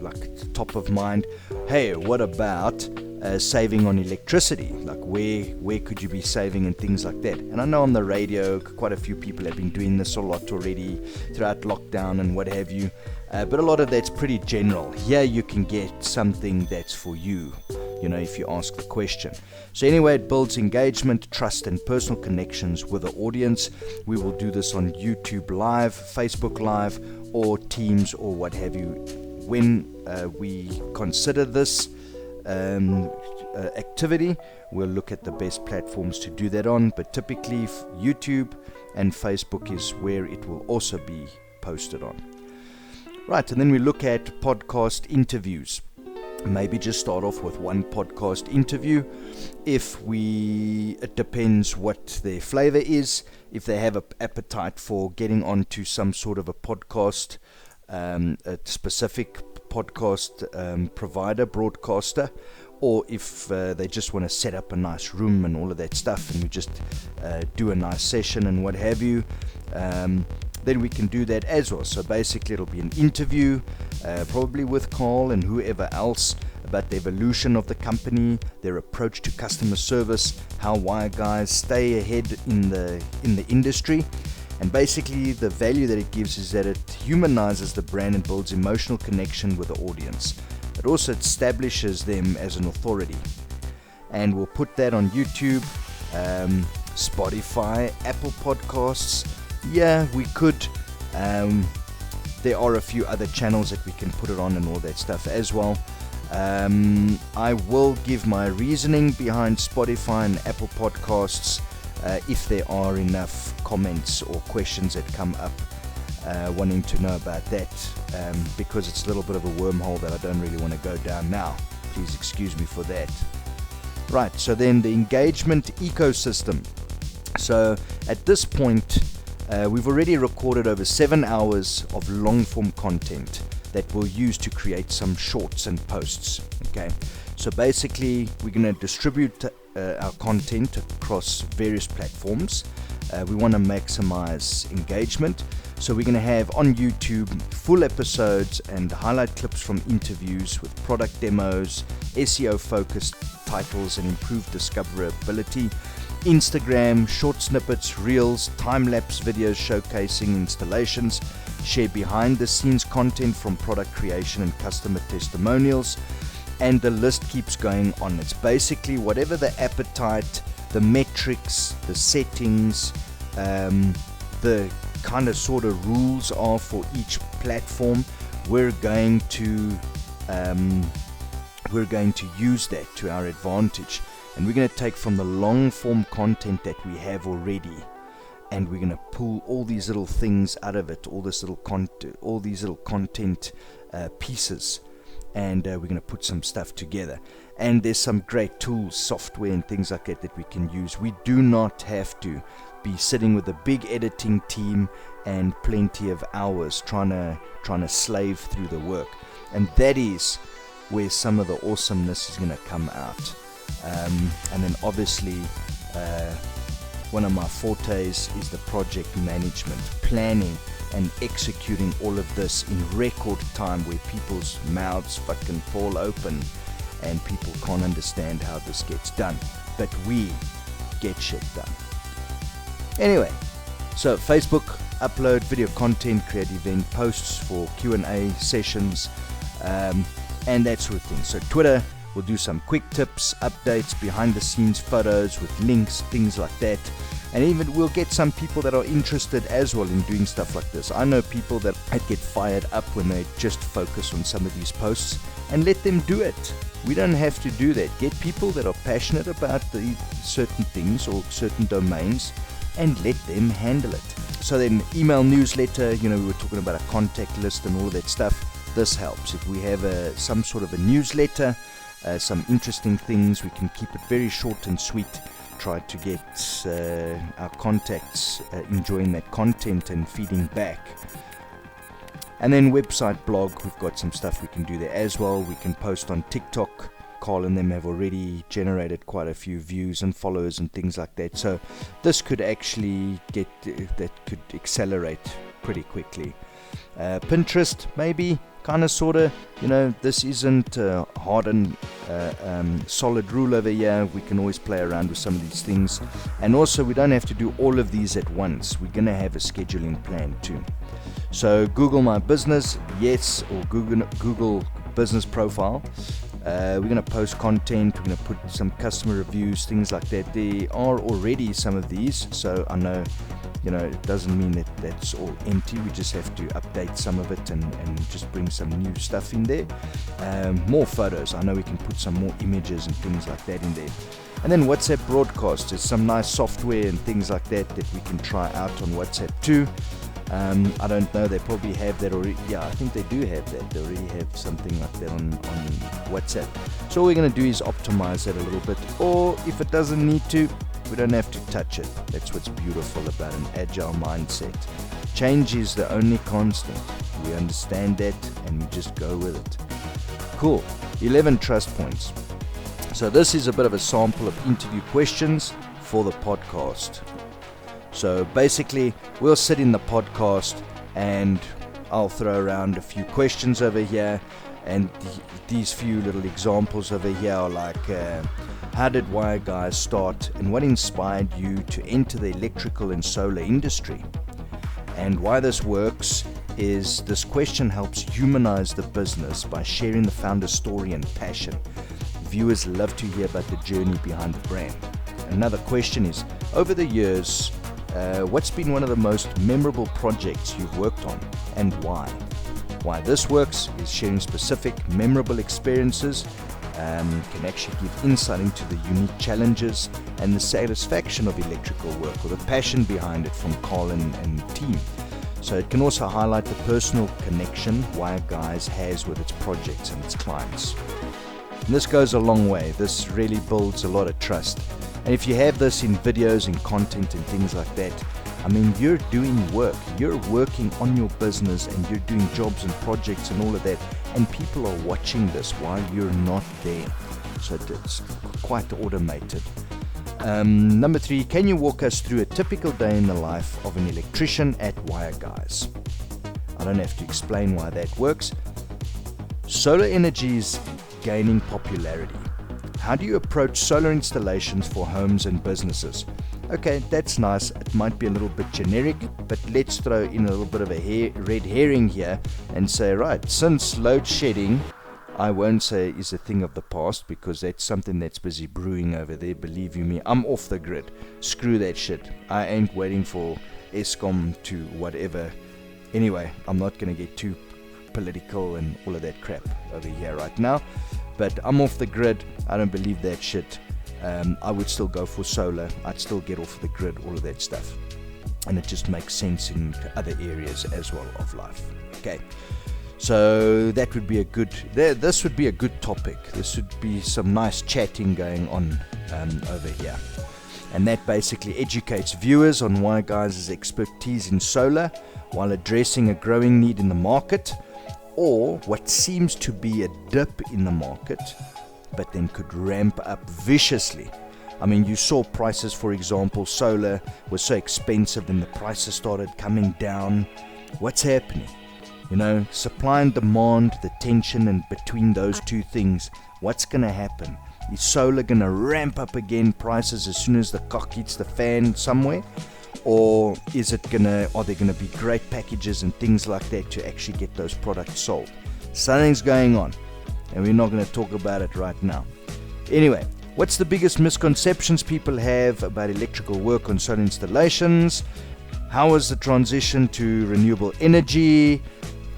like top of mind. Hey, what about saving on electricity? Like where could you be saving and things like that? And I know on the radio quite a few people have been doing this a lot already throughout lockdown and what have you. But a lot of that's pretty general. Here you can get something that's for you, if you ask the question. So anyway, it builds engagement, trust and personal connections with the audience. We will do this on YouTube Live, Facebook Live, or Teams or what have you. When we consider this activity, we'll look at the best platforms to do that on, but typically YouTube and Facebook is where it will also be posted on. Right, and then we look at podcast interviews. Maybe just start off with one podcast interview. It depends what their flavor is. If they have an appetite for getting onto some sort of a podcast, a specific podcast provider, broadcaster, or if they just want to set up a nice room and all of that stuff, and we just do a nice session and what have you, then we can do that as well. So basically it'll be an interview, probably with Carl and whoever else, about the evolution of the company, their approach to customer service, how WireGuys stay ahead in the industry. And basically the value that it gives is that it humanizes the brand and builds emotional connection with the audience. It also establishes them as an authority. And we'll put that on YouTube, Spotify, Apple Podcasts. Yeah, we could. There are a few other channels that we can put it on and all that stuff as well. I will give my reasoning behind Spotify and Apple Podcasts if there are enough comments or questions that come up wanting to know about that, because it's a little bit of a wormhole that I don't really want to go down now. Please excuse me for that. Right, so then the engagement ecosystem. So at this point, we've already recorded over 7 hours of long-form content that we'll use to create some shorts and posts. Okay, so basically we're going to distribute our content across various platforms. We want to maximize engagement, so we're going to have on YouTube full episodes and highlight clips from interviews with product demos, SEO focused titles and improved discoverability. Instagram, short snippets, reels, time-lapse videos showcasing installations, share behind-the-scenes content from product creation and customer testimonials, and the list keeps going on. It's basically whatever the appetite, the metrics, the settings, the kind of sort of rules are for each platform. We're going to use that to our advantage. And we're going to take from the long form content that we have already, and we're going to pull all these little things out of it, all these little content pieces, and we're going to put some stuff together. And there's some great tools, software and things like that we can use. We do not have to be sitting with a big editing team and plenty of hours trying to slave through the work. And that is where some of the awesomeness is going to come out. And then obviously one of my fortes is the project management, planning and executing all of this in record time, where people's mouths fucking fall open and people can't understand how this gets done, but we get shit done. Anyway, so Facebook, upload video content, create event posts for Q&A sessions, and that sort of thing. So Twitter, we'll do some quick tips, updates, behind the scenes photos with links, things like that. And even we'll get some people that are interested as well in doing stuff like this. I know people that get fired up when they just focus on some of these posts, and let them do it. We don't have to do that. Get people that are passionate about the certain things or certain domains and let them handle it. So then email newsletter, we were talking about a contact list and all of that stuff. This helps. If we have some sort of a newsletter, some interesting things, we can keep it very short and sweet. Try to get our contacts enjoying that content and feeding back. And then website, blog, we've got some stuff we can do there as well. We can post on TikTok. Carl and them have already generated quite a few views and followers and things like that. So this could actually that could accelerate pretty quickly. Pinterest, maybe, kind of, sort of, this isn't a hard and solid rule over here. We can always play around with some of these things. And also, we don't have to do all of these at once. We're going to have a scheduling plan too. So Google My Business, yes, or Google Business Profile. We're going to post content, we're going to put some customer reviews, things like that. There are already some of these, so I know, it doesn't mean that that's all empty. We just have to update some of it and just bring some new stuff in there. More photos. I know we can put some more images and things like that in there. And then WhatsApp broadcast. There's some nice software and things like that we can try out on WhatsApp too. I don't know, they probably have that already. Yeah, I think they do have that. They already have something like that on WhatsApp. So all we're going to do is optimize that a little bit. Or if it doesn't need to, we don't have to touch it. That's what's beautiful about an agile mindset. Change is the only constant. We understand that and we just go with it. Cool. 11 trust points. So this is a bit of a sample of interview questions for the podcast. So basically, we'll sit in the podcast and I'll throw around a few questions over here, and these few little examples over here are like, how did WireGuys start and what inspired you to enter the electrical and solar industry? And why this works is this question helps humanize the business by sharing the founder's story and passion. Viewers love to hear about the journey behind the brand. Another question is, over the years, what's been one of the most memorable projects you've worked on and why? Why this works is sharing specific memorable experiences can actually give insight into the unique challenges and the satisfaction of electrical work, or the passion behind it from Carl and team. So it can also highlight the personal connection WireGuys has with its projects and its clients. And this goes a long way. This really builds a lot of trust. And if you have this in videos and content and things like that, I mean, you're doing work. You're working on your business and you're doing jobs and projects and all of that. And people are watching this while you're not there. So it's quite automated. Number 3, can you walk us through a typical day in the life of an electrician at WireGuys? I don't have to explain why that works. Solar energy is gaining popularity. How do you approach solar installations for homes and businesses? Okay, that's nice. It might be a little bit generic, but let's throw in a little bit of a red herring here and say, right, since load shedding, I won't say is a thing of the past, because that's something that's busy brewing over there. Believe you me, I'm off the grid. Screw that shit. I ain't waiting for ESCOM to whatever. Anyway, I'm not going to get too political and all of that crap over here right now. But I'm off the grid. I don't believe that shit. I would still go for solar. I'd still get off the grid, all of that stuff. And it just makes sense in other areas as well of life. Okay. So that would be a good, this would be a good topic. This would be some nice chatting going on over here. and that basically educates viewers on WireGuys' expertise in solar while addressing a growing need in the market, or what seems to be a dip in the market but then could ramp up viciously. I mean, you saw prices, for example, solar was so expensive and the prices started coming down. What's happening? You know, supply and demand, the tension and between those two things, what's going to happen? Is solar going to ramp up again prices as soon as the cock hits the fan somewhere? Or are there going to be great packages and things like that to actually get those products sold? Something's going on, and we're not going to talk about it right now. Anyway, what's the biggest misconceptions people have about electrical work on solar installations? How is the transition to renewable energy,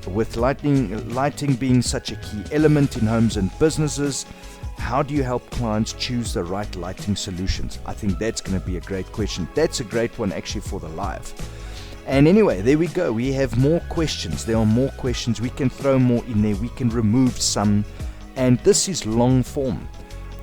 with lighting being such a key element in homes and businesses? How do you help clients choose the right lighting solutions? I think that's going to be a great question. That's a great one actually for the live. And anyway, there we go. We have more questions. There are more questions. We can throw more in there. We can remove some. And this is long form.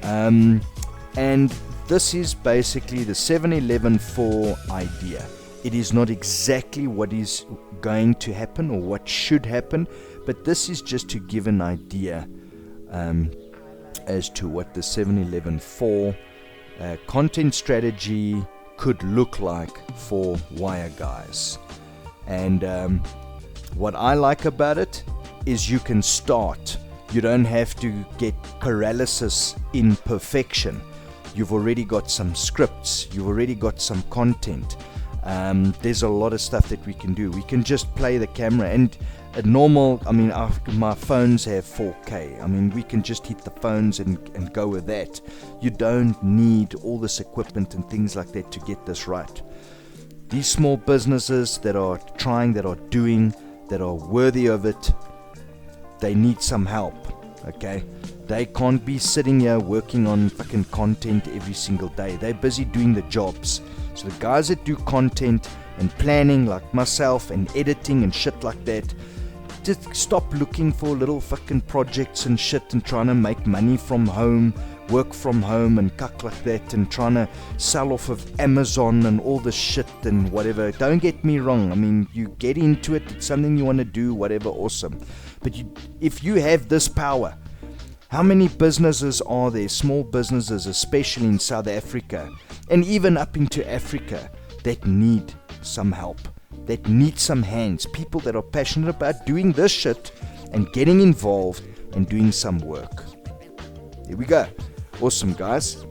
And this is basically the 7-11-4 idea. It is not exactly what is going to happen or what should happen, but this is just to give an idea as to what the 7-11-4 content strategy could look like for WireGuys. And what I like about it is you can start. You don't have to get paralysis in perfection. You've already got some scripts. You've already got some content. There's a lot of stuff that we can do. We can just play the camera, and a normal, I mean, my phones have 4K. I mean, we can just hit the phones and go with that. You don't need all this equipment and things like that to get this right. These small businesses that are trying, that are doing, that are worthy of it, they need some help, okay? They can't be sitting here working on fucking content every single day. They're busy doing the jobs. So the guys that do content and planning, like myself, and editing and shit like that, just stop looking for little fucking projects and shit and trying to make money from home, work from home and cuck like that, and trying to sell off of Amazon and all this shit and whatever. Don't get me wrong. I mean, you get into it, it's something you want to do, whatever, awesome. But if you have this power, how many businesses are there, small businesses, especially in South Africa and even up into Africa, that need some help, that need some hands, people that are passionate about doing this shit and getting involved and doing some work? Here we go. Awesome, guys.